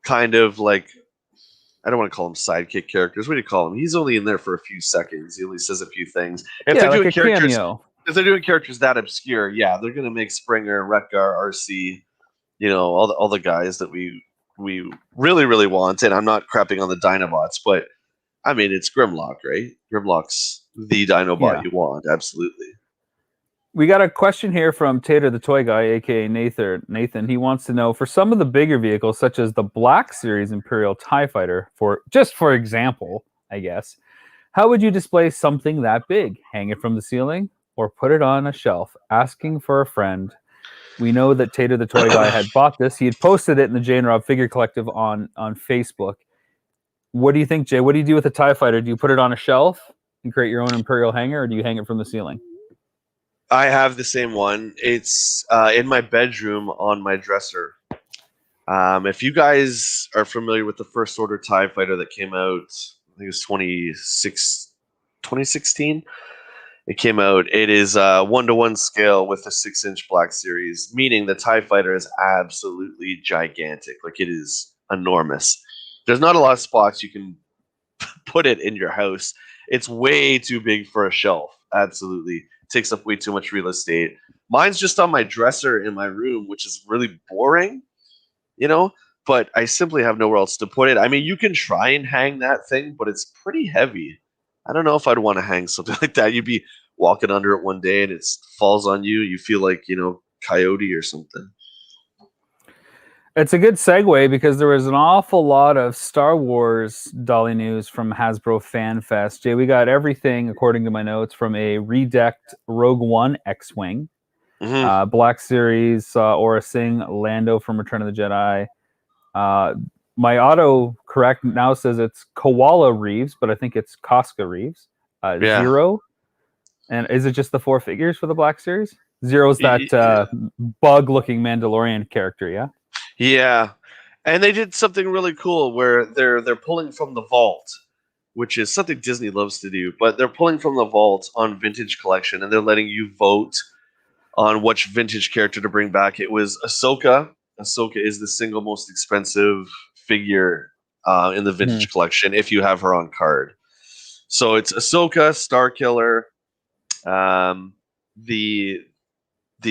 kind of I don't want to call him sidekick characters. What do you call him? He's only in there for a few seconds. He only says a few things. If they're like doing a characters, cameo. if they're doing characters that obscure, yeah, they're gonna make Springer, Retgar, RC, all the guys that we really really want. And I'm not crapping on the Dinobots, but I mean it's Grimlock, right? Grimlock's the Dinobot you want, absolutely. We got a question here from Tater the Toy Guy, aka Nathan. He wants to know, for some of the bigger vehicles, such as the Black Series Imperial TIE Fighter, for example, I guess, how would you display something that big? Hang it from the ceiling or put it on a shelf? Asking for a friend. We know that Tater the Toy Guy had bought this. He had posted it in the Jay and Rob Figure Collective on Facebook. What do you think, Jay? What do you do with a TIE Fighter? Do you put it on a shelf and create your own Imperial hanger, or do you hang it from the ceiling? I have the same one. It's in my bedroom on my dresser. If you guys are familiar with the First Order TIE Fighter that came out, I think it was 2016. It came out. It is 1-to-1 scale with a 6-inch Black Series, meaning the TIE Fighter is absolutely gigantic. Like, it is enormous. There's not a lot of spots you can put it in your house. It's way too big for a shelf. Absolutely. Takes up way too much real estate. Mine's just on my dresser in my room, which is really boring, but I simply have nowhere else to put it. I mean, you can try and hang that thing, but it's pretty heavy. I don't know if I'd want to hang something like that. You'd be walking under it one day and it falls on you. You feel like, Coyote or something. It's a good segue because there was an awful lot of Star Wars dolly news from Hasbro Fan Fest. Jay, we got everything, according to my notes, from a redecked Rogue One X-Wing, Black Series, Aura Singh, Lando from Return of the Jedi. My auto correct now says it's Koala Reeves, but I think it's Casca Reeves. Zero. And is it just the 4 figures for the Black Series? Zero's that bug-looking Mandalorian character, yeah? Yeah, and they did something really cool where they're pulling from the vault, which is something Disney loves to do. But they're pulling from the vault on Vintage Collection, and they're letting you vote on which vintage character to bring back. It was Ahsoka. Ahsoka is the single most expensive figure in the Vintage Collection if you have her on card. So it's Ahsoka, Starkiller, the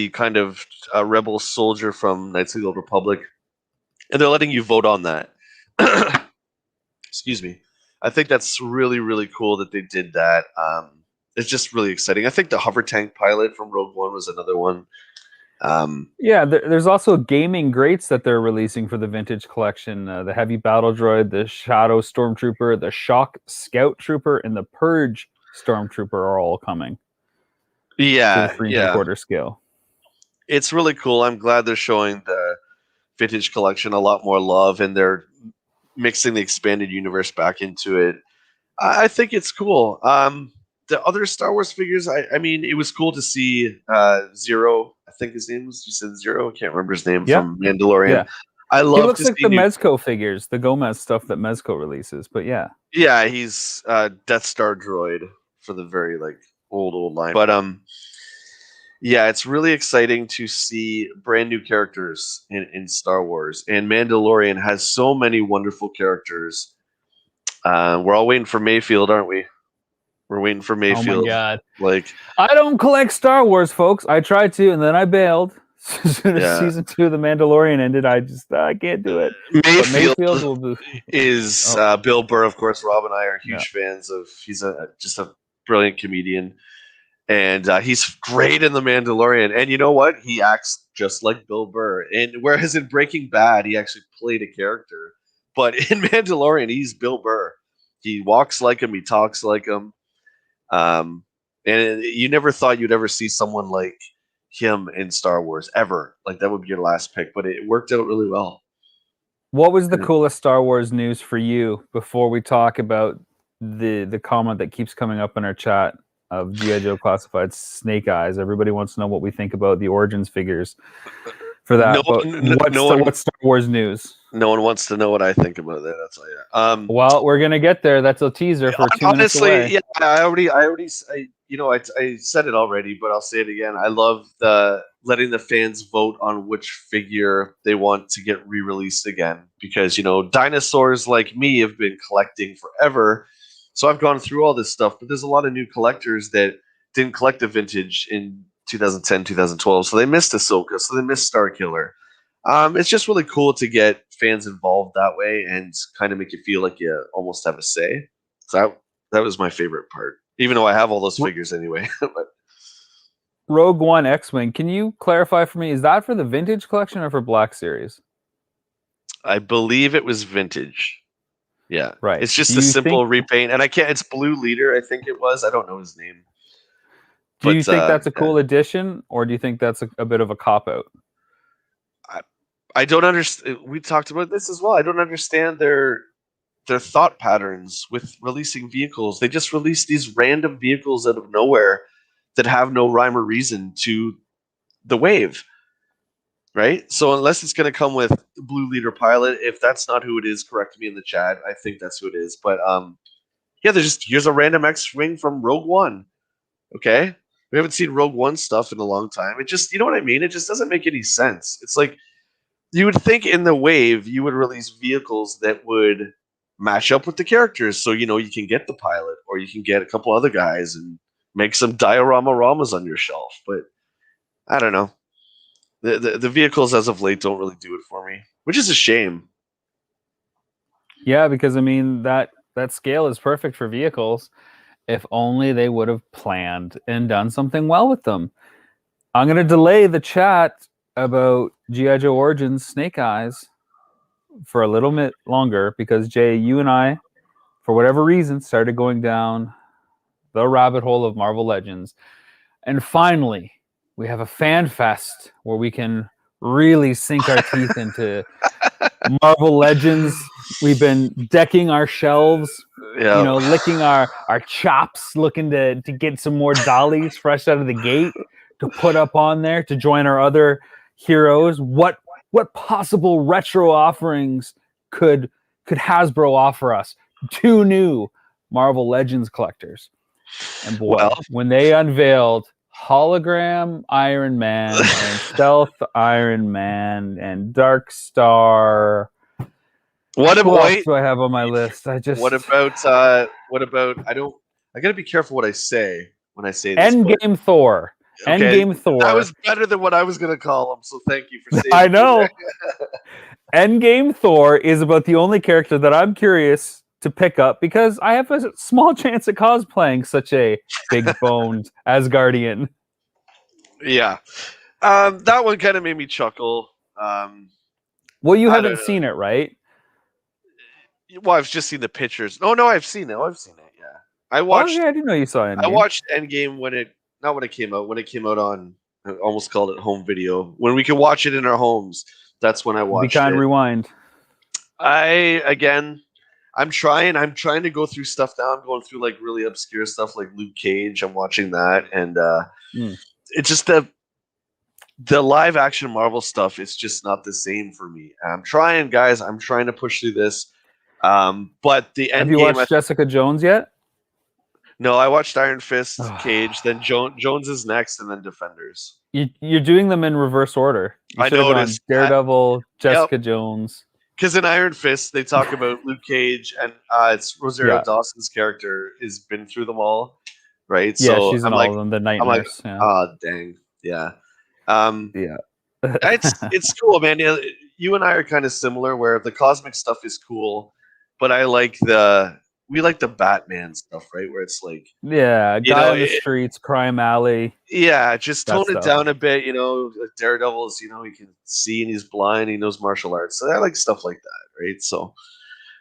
kind of rebel soldier from Knights of the Old Republic. And they're letting you vote on that. Excuse me. I think that's really, really cool that they did that. It's just really exciting. I think the hover tank pilot from Rogue One was another one. There's also gaming greats that they're releasing for the Vintage Collection. The Heavy Battle Droid, the Shadow Stormtrooper, the Shock Scout Trooper, and the Purge Stormtrooper are all coming. Yeah, to the 3.75 scale. It's really cool. I'm glad they're showing the Vintage Collection a lot more love, and they're mixing the expanded universe back into it. I think it's cool. The other Star Wars figures, I mean, it was cool to see Zero. I think his name was, you said Zero? I can't remember his name from Mandalorian. Yeah. I love. He looks like the Mezco figures, the Gomez stuff that Mezco releases. But yeah, he's Death Star droid for the very old line. But it's really exciting to see brand new characters in Star Wars, and Mandalorian has so many wonderful characters. We're all waiting for Mayfield, aren't we? We're waiting for Mayfield. Oh my God! I don't collect Star Wars, folks. I tried to, and then I bailed. As soon as season 2 of The Mandalorian ended, I can't do it. Mayfield is Bill Burr, of course. Rob and I are huge fans of. He's just a brilliant comedian, and he's great in The Mandalorian. And you know what? He acts just like Bill Burr. And whereas in Breaking Bad, he actually played a character, but in Mandalorian, he's Bill Burr. He walks like him. He talks like him. And you never thought you'd ever see someone like him in Star Wars ever. That would be your last pick, but it worked out really well. What was the coolest Star Wars news for you before we talk about the comment that keeps coming up in our chat of G.I. Joe Classified Snake Eyes? Everybody wants to know what we think about the Origins figures for No, that. But no one, what's Star Wars news? no one wants to know what I think about that. That's all. Yeah. Well, we're gonna get there. That's a teaser for 2 minutes away. Yeah, I said it already, but I'll say it again. I love the letting the fans vote on which figure they want to get re-released again, because dinosaurs like me have been collecting forever, so I've gone through all this stuff. But there's a lot of new collectors that didn't collect the vintage in 2010, 2012, so they missed Ahsoka, so they missed Starkiller. It's just really cool to get fans involved that way and kind of make you feel like you almost have a say. So that was my favorite part, even though I have all those figures anyway. But Rogue One X-Wing. Can you clarify for me? Is that for the vintage collection or for Black Series? I believe it was vintage. Yeah, right. It's just a simple repaint, and I can't. It's Blue Leader, I think it was. I don't know his name. Do you think that's a cool addition, or do you think that's a bit of a cop out? I don't understand. We talked about this as well. I don't understand their thought patterns with releasing vehicles. They just release these random vehicles out of nowhere that have no rhyme or reason to the wave, right? So unless it's going to come with Blue Leader Pilot, if that's not who it is, correct me in the chat. I think that's who it is. But yeah, here's a random X-Wing from Rogue One. Okay, we haven't seen Rogue One stuff in a long time. It just, you know what I mean? It just doesn't make any sense. It's like, you would think in the wave you would release vehicles that would match up with the characters, so you can get the pilot, or you can get a couple other guys and make some diorama ramas on your shelf. But I don't know. The vehicles as of late don't really do it for me, which is a shame. Yeah, because I mean that scale is perfect for vehicles. If only they would have planned and done something well with them. I'm gonna delay the chat about G.I. Joe Origins Snake Eyes for a little bit longer, because Jay, you and I, for whatever reason, started going down the rabbit hole of Marvel Legends. And finally, we have a fan fest where we can really sink our teeth into Marvel Legends. We've been decking our shelves, licking our chops, looking to get some more dollies fresh out of the gate to put up on there to join our other heroes. What possible retro offerings could Hasbro offer us? 2 new Marvel Legends collectors. And boy, when they unveiled hologram Iron Man and stealth Iron Man and Dark Star, what else do I have on my list? What about I gotta be careful what I say when I say this. Endgame Thor. Okay. Endgame Thor. That was better than what I was gonna call him, so thank you for saying I know. Endgame Thor is about the only character that I'm curious to pick up, because I have a small chance at cosplaying such a big boned Asgardian. Yeah. That one kind of made me chuckle. Well, you haven't seen it, right? Well, I've just seen the pictures. No, I've seen it. Yeah, I watched. Oh, yeah, I didn't know you saw Endgame. I watched Endgame when it came out. When it came out on, I almost called it home video. When we could watch it in our homes, that's when I watched it. Rewind. I'm trying to go through stuff now. I'm going through like really obscure stuff like Luke Cage. I'm watching that, and it's just the live action Marvel stuff is just not the same for me. I'm trying, guys. I'm trying to push through this. But the end. Have you watched Jessica Jones yet? No, I watched Iron Fist, Cage, then Jones is next, and then Defenders. You're doing them in reverse order. I noticed. Daredevil, Jessica Jones. Because in Iron Fist, they talk about Luke Cage, and it's Rosario Dawson's character has been through them all, right? Yeah, so she's in all of them. The Night Nurse. Dang, yeah. It's cool, man. You and I are kind of similar, where the cosmic stuff is cool, but we like the Batman stuff, right? Where it's like, guy on the streets, crime alley. Yeah, just tone it down a bit. Daredevil is, he can see and he's blind. He knows martial arts. So I like stuff like that, right? So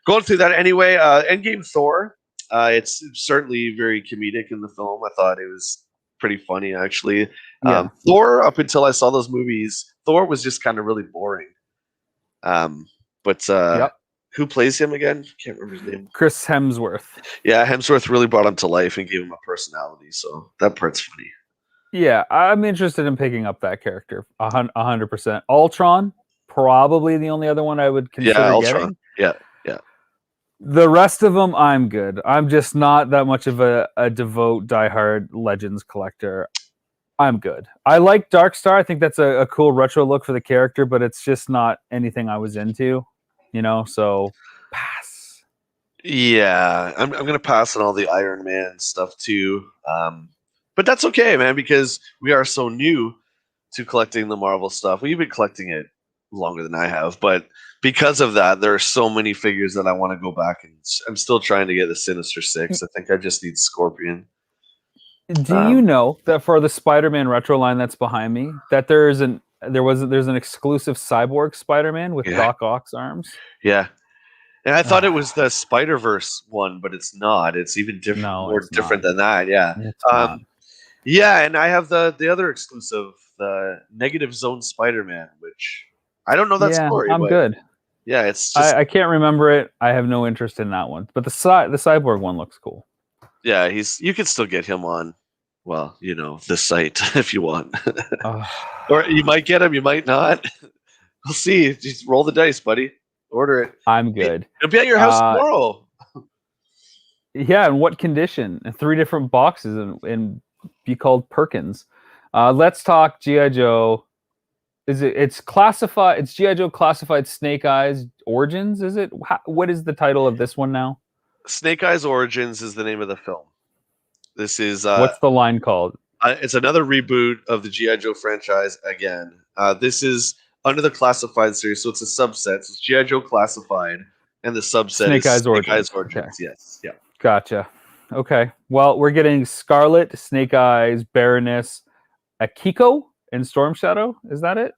going through that anyway. Endgame Thor. It's certainly very comedic in the film. I thought it was pretty funny, actually. Thor, up until I saw those movies, Thor was just kind of really boring. Who plays him again? Can't remember his name. Chris Hemsworth. Yeah, Hemsworth really brought him to life and gave him a personality. So that part's funny. Yeah, I'm interested in picking up that character 100%. Ultron, probably the only other one I would Yeah, consider Ultron. getting. Yeah, yeah. The rest of them, I'm good. I'm just not that much of a devout, diehard Legends collector. I'm good. I like Darkstar. I think that's a cool retro look for the character, but it's just not anything I was into, so pass. Yeah, I'm gonna pass on all the Iron Man stuff too. But that's okay, man, because we are so new to collecting the Marvel stuff. We've been collecting it longer than I have, but because of that, there are so many figures that I want to go back and I'm still trying to get the Sinister Six. I think I just need Scorpion. Do you Um, know that for the Spider-Man retro line that's behind me, that there's an exclusive cyborg Spider-Man with yeah, Doc Ock's arms? yeah. And I thought it was the Spider Verse one, but it's not. It's even different, No, more it's different not. than that. Yeah. It's not. Um, Yeah, and I have the other exclusive, the Negative Zone Spider-Man, which I don't know that Yeah, story, I'm but good. yeah, it's just I can't remember it. I have no interest in that one. But the cyborg one looks cool. yeah, he's you can still get him on, well, the site if you want, Uh, or you might get him, you might not. We'll see. Just roll the dice, buddy. Order it. I'm good. It'll be at your house Uh, tomorrow. yeah, in what condition? In 3 different boxes and be called Perkins. Let's talk GI Joe. It's classified? It's GI Joe classified Snake Eyes Origins. Is it? What is the title of this one now? Snake Eyes Origins is the name of the film. This is What's the line called? it's another reboot of the GI Joe franchise again. This is under the Classified series, so it's a subset. So it's GI Joe Classified, and the subset Snake is Eyes Snake Eyes Origins. Okay, Origins. Yes, yeah, gotcha. Okay, well, we're getting Scarlet, Snake Eyes, Baroness, Akiko, and Storm Shadow. Is that it?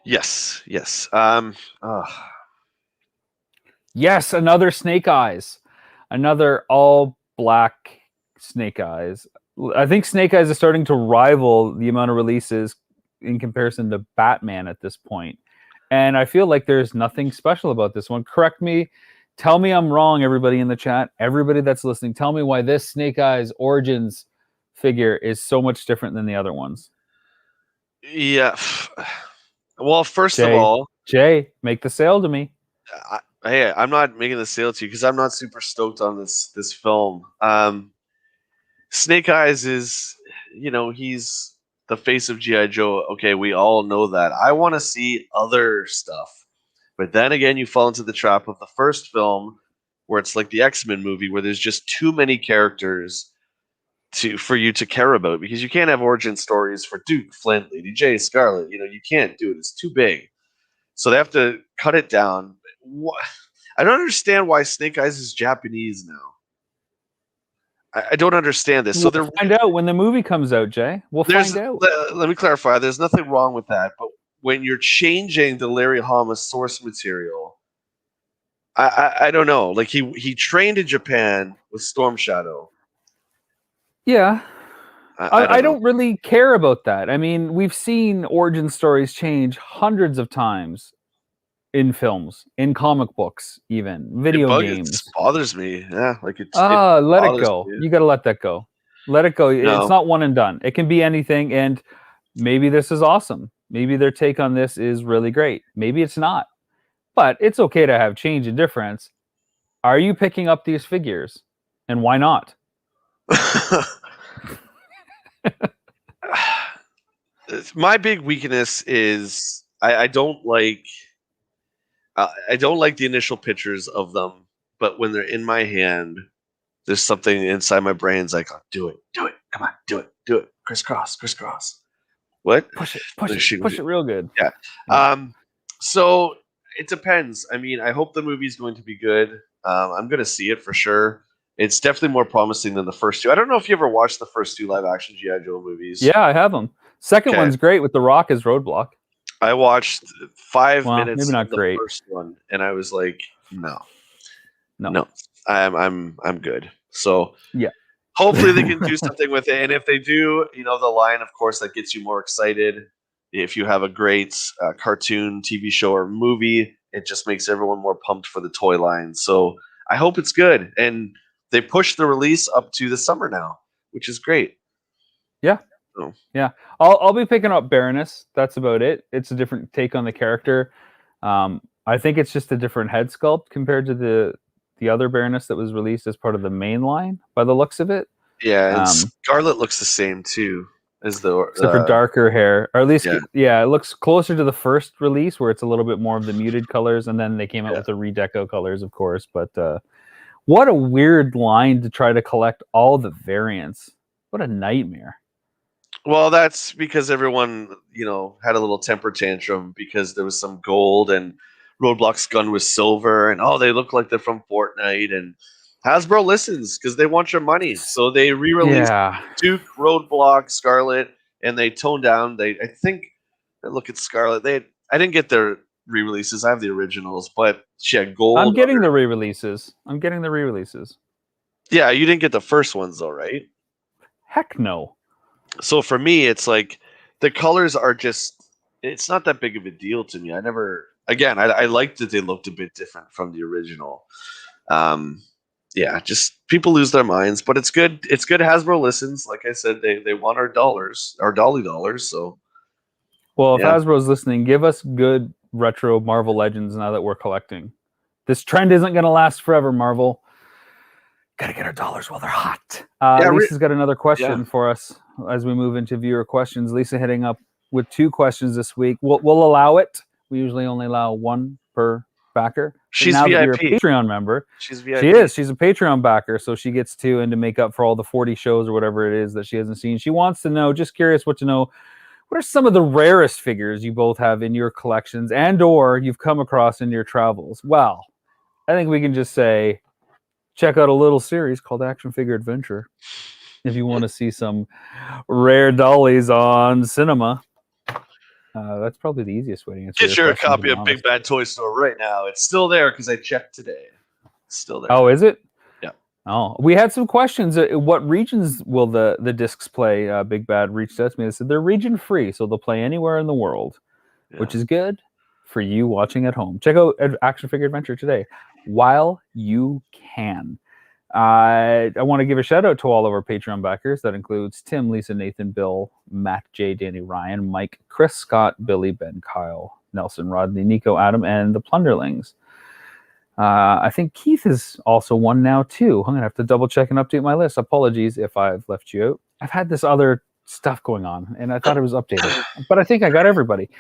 yes, yes. Yes, another Snake Eyes, another all black Snake Eyes. I think Snake Eyes is starting to rival the amount of releases in comparison to Batman at this point. And I feel like there's nothing special about this one. Correct me. Tell me I'm wrong, everybody in the chat. Everybody that's listening, tell me why this Snake Eyes Origins figure is so much different than the other ones. Yeah. Well, first of Jay, all, Jay, make the sale to me. hey, I'm not making the sale to you because I'm not super stoked on this film. Snake Eyes is, he's the face of GI Joe. Okay, we all know that. I want to see other stuff, but then again, you fall into the trap of the first film, where it's like the X-Men movie, where there's just too many characters for you to care about because you can't have origin stories for Duke, Flint, Lady J, Scarlet. You can't do it. It's too big. So they have to cut it down. I don't understand why Snake Eyes is Japanese now. I don't understand this. So We'll find out when the movie comes out, Jay. We'll find out. let me clarify. There's nothing wrong with that, but when you're changing the Larry Hama source material, I don't know. Like he trained in Japan with Storm Shadow. Yeah. I I don't know. don't really care about that. I mean, we've seen origin stories change hundreds of times in films, in comic books, even video It games. bothers me. Yeah, like it Let it bothers go. me. You got to let that go. Let it go. It's No. not one and done. It can be anything. And maybe this is awesome. Maybe their take on this is really great. Maybe it's not. But it's okay to have change and difference. Are you picking up these figures? And why not? My big weakness is I don't like the initial pictures of them, but when they're in my hand, there's something inside my brain's like, oh, do it, come on, do it, crisscross, crisscross. What? Push it real good. Yeah. So it depends. I mean, I hope the movie's going to be good. I'm going to see it for sure. It's definitely more promising than the first two. I don't know if you ever watched the first two live action GI Joe movies. Yeah, I have them. Second one's great with The Rock as Roadblock. I watched 5 well, minutes maybe not of the great. first one, and I was like, no. No. I'm good. So yeah, hopefully they can do something with it, and if they do, the line, of course, that gets you more excited. If you have a great cartoon, TV show, or movie, it just makes everyone more pumped for the toy line. So I hope it's good, and they pushed the release up to the summer now, which is great. Yeah. So, Yeah. I'll be picking up Baroness. That's about it. It's a different take on the character. I think it's just a different head sculpt compared to the other Baroness that was released as part of the main line by the looks of it. yeah, and Um, Scarlet looks the same too as the except for darker hair, or at least yeah, yeah, it looks closer to the first release where it's a little bit more of the muted colors, and then they came out yeah. with the redeco colors, of course. But what a weird line to try to collect all the variants. What a nightmare. Well, that's because everyone, had a little temper tantrum because there was some gold and Roadblock's gun was silver, and they look like they're from Fortnite. And Hasbro listens because they want your money, so they re-released Yeah, Duke, Roadblock, Scarlet, and they toned down. I think, look at Scarlet. I didn't get their re-releases. I have the originals, but she had I'm gold. getting the re-releases. I'm getting the re-releases. Yeah, you didn't get the first ones though, right? Heck no. So for me, it's like the colors are just, it's not that big of a deal to me. I liked that they looked a bit different from the original. Um, yeah, just people lose their minds, but it's good. It's good. Hasbro listens. Like I said, they want our dollars, our dolly dollars. So Well, if yeah, Hasbro's listening, give us good retro Marvel Legends now that we're collecting. This trend isn't going to last forever, Marvel. Got to get our dollars while they're hot. yeah, Lisa's got another yeah. question for us as we move into viewer questions. Lisa hitting up with 2 questions this week. We'll allow it. We usually only allow 1 per backer. But She's now that you're a VIP. Patreon member, She's VIP. she is. She's a Patreon backer, so she gets 2, and to make up for all the 40 shows or whatever it is that she hasn't seen. She wants to know, just curious what to know, what are some of the rarest figures you both have in your collections and or you've come across in your travels? Well, I think we can just say check out a little series called Action Figure Adventure if you want to see some rare dollies on cinema. That's probably the easiest way to answer Get your your question, to copy be of Big honest. Bad Toy Store right now. It's still there because I checked today. It's still there. Oh, is it? Yeah. Oh, we had some questions. What regions will the discs play? Big Bad reached out to me and said they're region free, so they'll play anywhere in the world, which is good for you watching at home. Check out Action Figure Adventure today while you can. I want to give a shout out to all of our Patreon backers. That includes Tim, Lisa, Nathan, Bill, Matt, J, Danny, Ryan, Mike, Chris, Scott, Billy, Ben, Kyle, Nelson, Rodney, Nico, Adam, and the Plunderlings. I think Keith is also one now too. I'm gonna have to double check and update my list. Apologies if I've left you out. I've had this other stuff going on, and I thought it was updated, but I think I got everybody.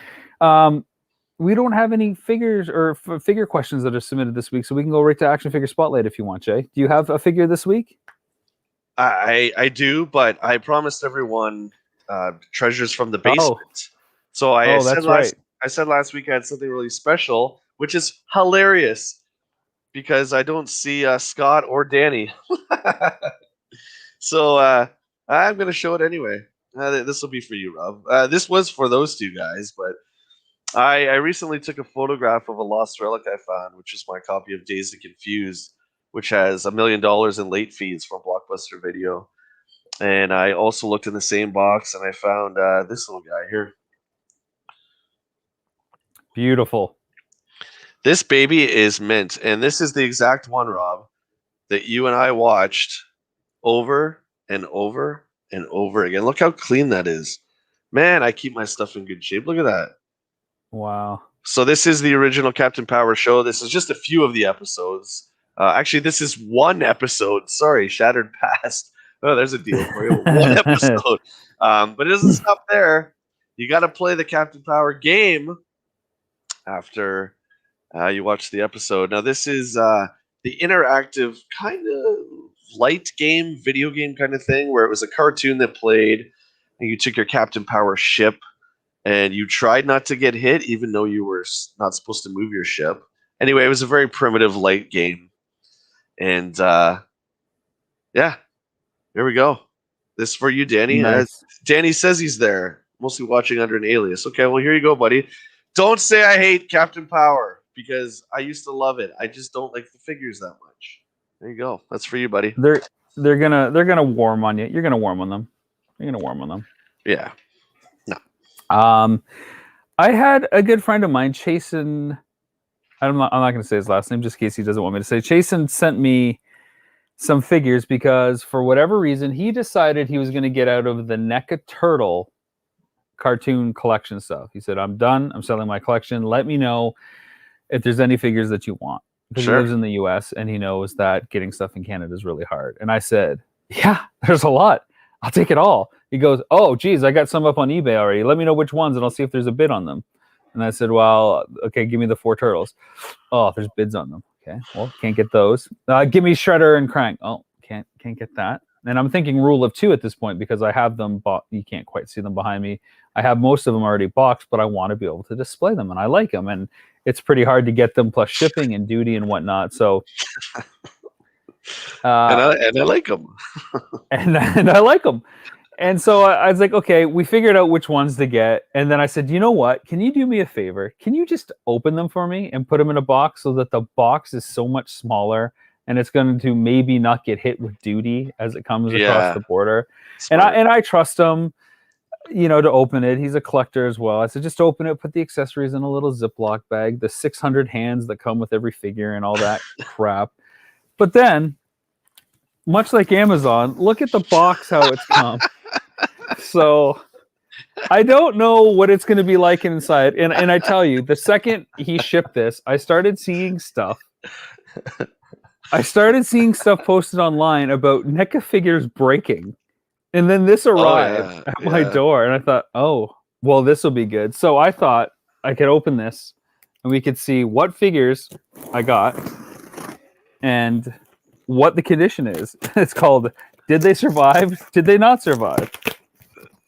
We don't have any figures or figure questions that are submitted this week, so we can go right to Action Figure Spotlight if you want, Jay. Do you have a figure this week? I do, but I promised everyone treasures from the basement. Oh, So I said that's right. I said last week I had something really special, which is hilarious because I don't see Scott or Danny. So I'm going to show it anyway. This will be for you, Rob. This was for those 2 guys, but I recently took a photograph of a lost relic I found, which is my copy of Dazed and Confused, which has $1 million in late fees from Blockbuster Video. And I also looked in the same box and I found this little guy here. Beautiful. This baby is mint, and this is the exact one, Rob, that you and I watched over and over and over again. Look how clean that is. Man, I keep my stuff in good shape. Look at that. Wow. So this is the original Captain Power show. This is just a few of the episodes. Actually, this is 1 episode. Sorry, Shattered Past. Oh, there's a deal for you. 1 episode. But it doesn't stop there. You got to play the Captain Power game after you watch the episode. Now, this is the interactive kind of light game, video game kind of thing, where it was a cartoon that played, and you took your Captain Power ship, and you tried not to get hit, even though you were not supposed to move your ship. Anyway, it was a very primitive light game. And yeah, here we go. This is for you, Danny. Nice. Danny says he's there, mostly watching under an alias. Okay, well, here you go, buddy. Don't say I hate Captain Power, because I used to love it. I just don't like the figures that much. There you go. That's for you, buddy. They're gonna warm on you. You're gonna warm on them. You're gonna warm on them. Yeah. No. I had a good friend of mine, Chasen. I'm not going to say his last name just in case he doesn't want me to say. Chasen sent me some figures because for whatever reason he decided he was going to get out of the NECA Turtle cartoon collection stuff. He said, I'm done. I'm selling my collection. Let me know if there's any figures that you want. Because he Sure. lives in the US and he knows that getting stuff in Canada is really hard. And I said, yeah, there's a lot. I'll take it all. He goes, oh, geez, I got some up on eBay already. Let me know which ones and I'll see if there's a bid on them. And I said, well, okay, give me the 4 turtles. Oh, there's bids on them. Okay, well, can't get those. Give me Shredder and Krang. Oh, can't get that. And I'm thinking rule of 2 at this point because I have them bought. You can't quite see them behind me. I have most of them already boxed, but I want to be able to display them, and I like them. And it's pretty hard to get them, plus shipping and duty and whatnot. So, and I like them. and I like them. And so I was like, okay, we figured out which ones to get. And then I said, you know what? Can you do me a favor? Can you just open them for me and put them in a box so that the box is so much smaller and it's going to maybe not get hit with duty as it comes across the border? Smart. And I trust him, you know, to open it. He's a collector as well. I said, just open it, put the accessories in a little Ziploc bag, the 600 hands that come with every figure and all that crap. But then, much like Amazon, look at the box, how it's come. So I don't know what it's going to be like inside. And I tell you, the second he shipped this, I started seeing stuff. Posted online about NECA figures breaking. And then this arrived at my door. And I thought, oh, well, this will be good. So I thought I could open this and we could see what figures I got and what the condition is. It's called Did They Survive? Did They Not Survive?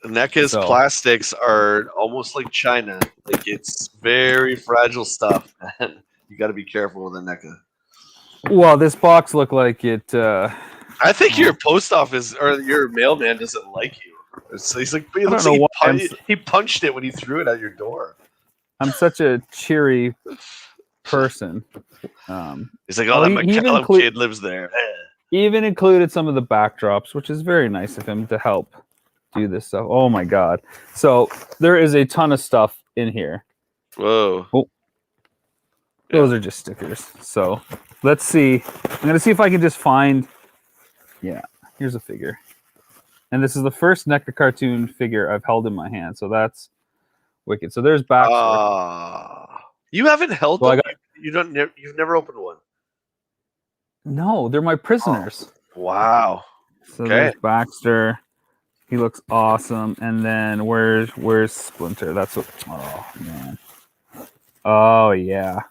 NECA's plastics are almost like China. Like, it's very fragile stuff. You got to be careful with the NECA. Well, this box looked like it. I think your post office or your mailman doesn't like you. He's like, he punched it when he threw it at your door. I'm such a cheery person. He's like, oh, that McCallum kid lives there. He even included some of the backdrops, which is very nice of him to help do this stuff. Oh my god. So there is a ton of stuff in here. Whoa. Oh. Those are just stickers. So let's see. I'm going to see if I can just find... Yeah, here's a figure. And this is the first NECA cartoon figure I've held in my hand. So that's wicked. So there's Baxter. You haven't held one? You've never opened one? No, they're my prisoners. Oh, wow. So there's Baxter. He looks awesome. And then where's Splinter? That's what... Oh, man. Oh, yeah.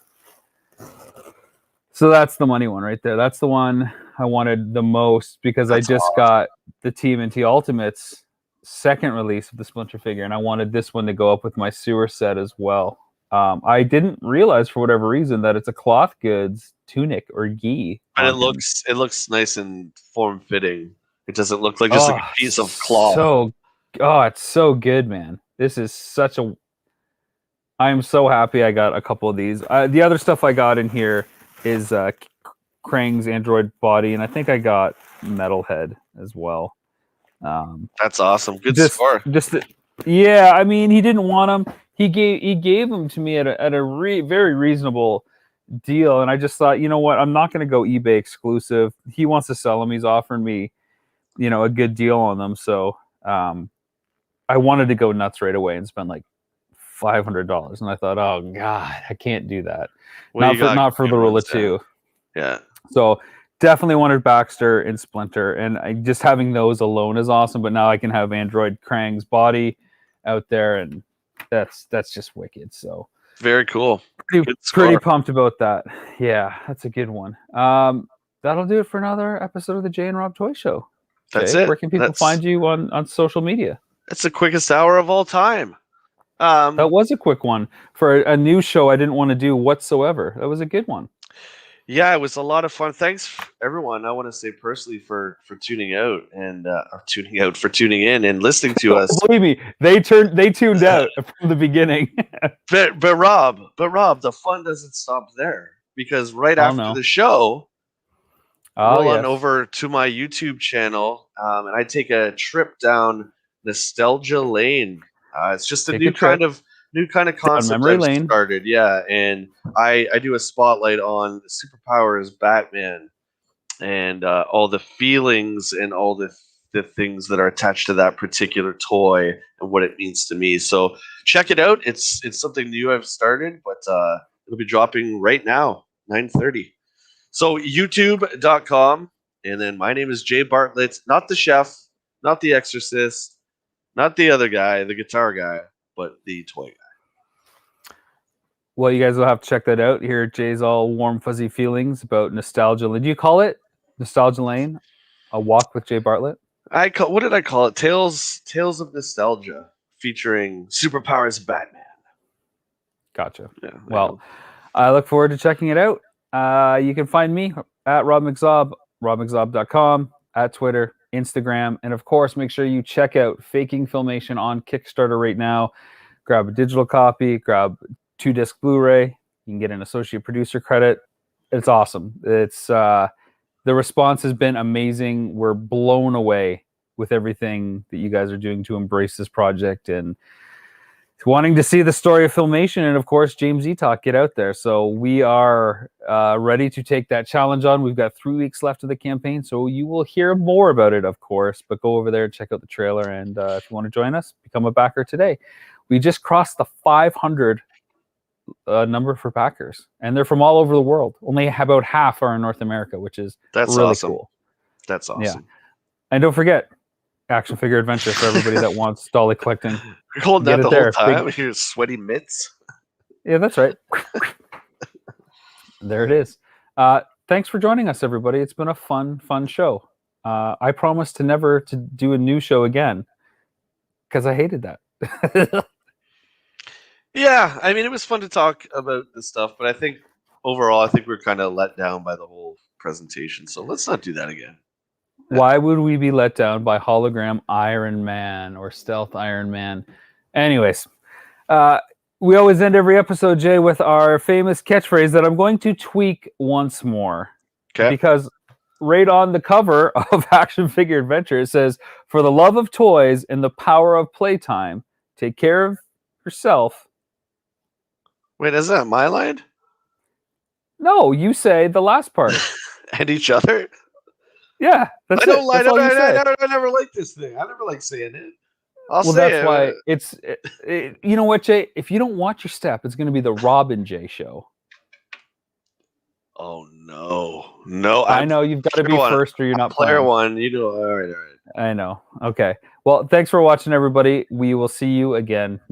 So that's the money one right there. That's the one I wanted the most because I just got the TMNT Ultimates second release of the Splinter figure, and I wanted this one to go up with my sewer set as well. I didn't realize for whatever reason that it's a cloth goods tunic or gi. And it looks nice and form fitting. It doesn't look like just like a piece of cloth. It's so good, man. This is such a... I'm so happy I got a couple of these. The other stuff I got in here is Krang's android body, and I think I got Metalhead as well. That's awesome. Good score. Yeah, I mean, he didn't want them. He gave them to me at a very reasonable deal, and I just thought, you know what? I'm not going to go eBay exclusive. He wants to sell them. He's offering me, you know, a good deal on them. So I wanted to go nuts right away and spend like $500, and I thought, oh god, I can't do that. Not for the rule of 2. Yeah. So definitely wanted Baxter and Splinter, and just having those alone is awesome. But now I can have Android Krang's body out there, and that's just wicked. So very cool. Pretty pumped about that. Yeah, that's a good one. That'll do it for another episode of the Jay and Rob Toy Show. That's it. Where can people find you on social media? It's the quickest hour of all time. That was a quick one for a new show I didn't want to do whatsoever. That was a good one. Yeah, it was a lot of fun. Thanks, everyone. I want to say personally for tuning out and for tuning in and listening to us. Believe me, they tuned out from the beginning. but Rob, the fun doesn't stop there, because right after the show, roll on over to my YouTube channel, and I take a trip down nostalgia lane. It's just a new kind of concept memory lane started. Yeah, and I do a spotlight on Superpowers Batman, and all the feelings and all the things that are attached to that particular toy and what it means to me. So check it out. It's something new I've started, but it'll be dropping right now, 9:30. So youtube.com, and then my name is Jay Bartlett, not the chef, not the exorcist, not the other guy, the guitar guy, but the toy guy. Well, you guys will have to check that out. Here, Jay's all warm, fuzzy feelings about nostalgia. Do you call it Nostalgia Lane? A walk with Jay Bartlett? What did I call it? Tales of Nostalgia, featuring Superpowers Batman. Gotcha. Yeah, well, I look forward to checking it out. You can find me at Rob McZob, robmczob.com, at Twitter, Instagram, and of course, make sure you check out Faking Filmation on Kickstarter right now. Grab a digital copy, grab 2-disc Blu-ray. You can get an associate producer credit. It's awesome. It's the response has been amazing. We're blown away with everything that you guys are doing to embrace this project and wanting to see the story of Filmation, and of course James Eatock get out there. So we are ready to take that challenge on. We've got 3 weeks left of the campaign, so you will hear more about it, of course, but go over there and check out the trailer, and if you want to join us, become a backer today. We just crossed the 500 number for backers, and they're from all over the world. Only about half are in North America, which is really awesome. cool. That's awesome. Yeah. And don't forget, action figure adventure for everybody that wants dolly collecting. You're holding that the whole time with your sweaty mitts. Yeah, that's right. There it is. Thanks for joining us, everybody. It's been a fun show. I promise to never to do a new show again because I hated that. Yeah, I mean, it was fun to talk about this stuff, but I think overall, I think we're kind of let down by the whole presentation. So let's not do that again. Why would we be let down by hologram Iron Man or stealth Iron Man? Anyways, we always end every episode, Jay, with our famous catchphrase that I'm going to tweak once more. Okay. Because right on the cover of Action Figure Adventure, it says, "For the love of toys and the power of playtime, take care of yourself." Wait, isn't that my line? No, you say the last part. And each other? Yeah, that's I don't it. lie. That's all you say. I never like this thing. I never like saying it. Well, that's why it's. You know what, Jay? If you don't watch your step, it's going to be the Robin Jay show. Oh no! I know you've got to be first, or you're not player playing. one. You do all right. I know. Okay. Well, thanks for watching, everybody. We will see you again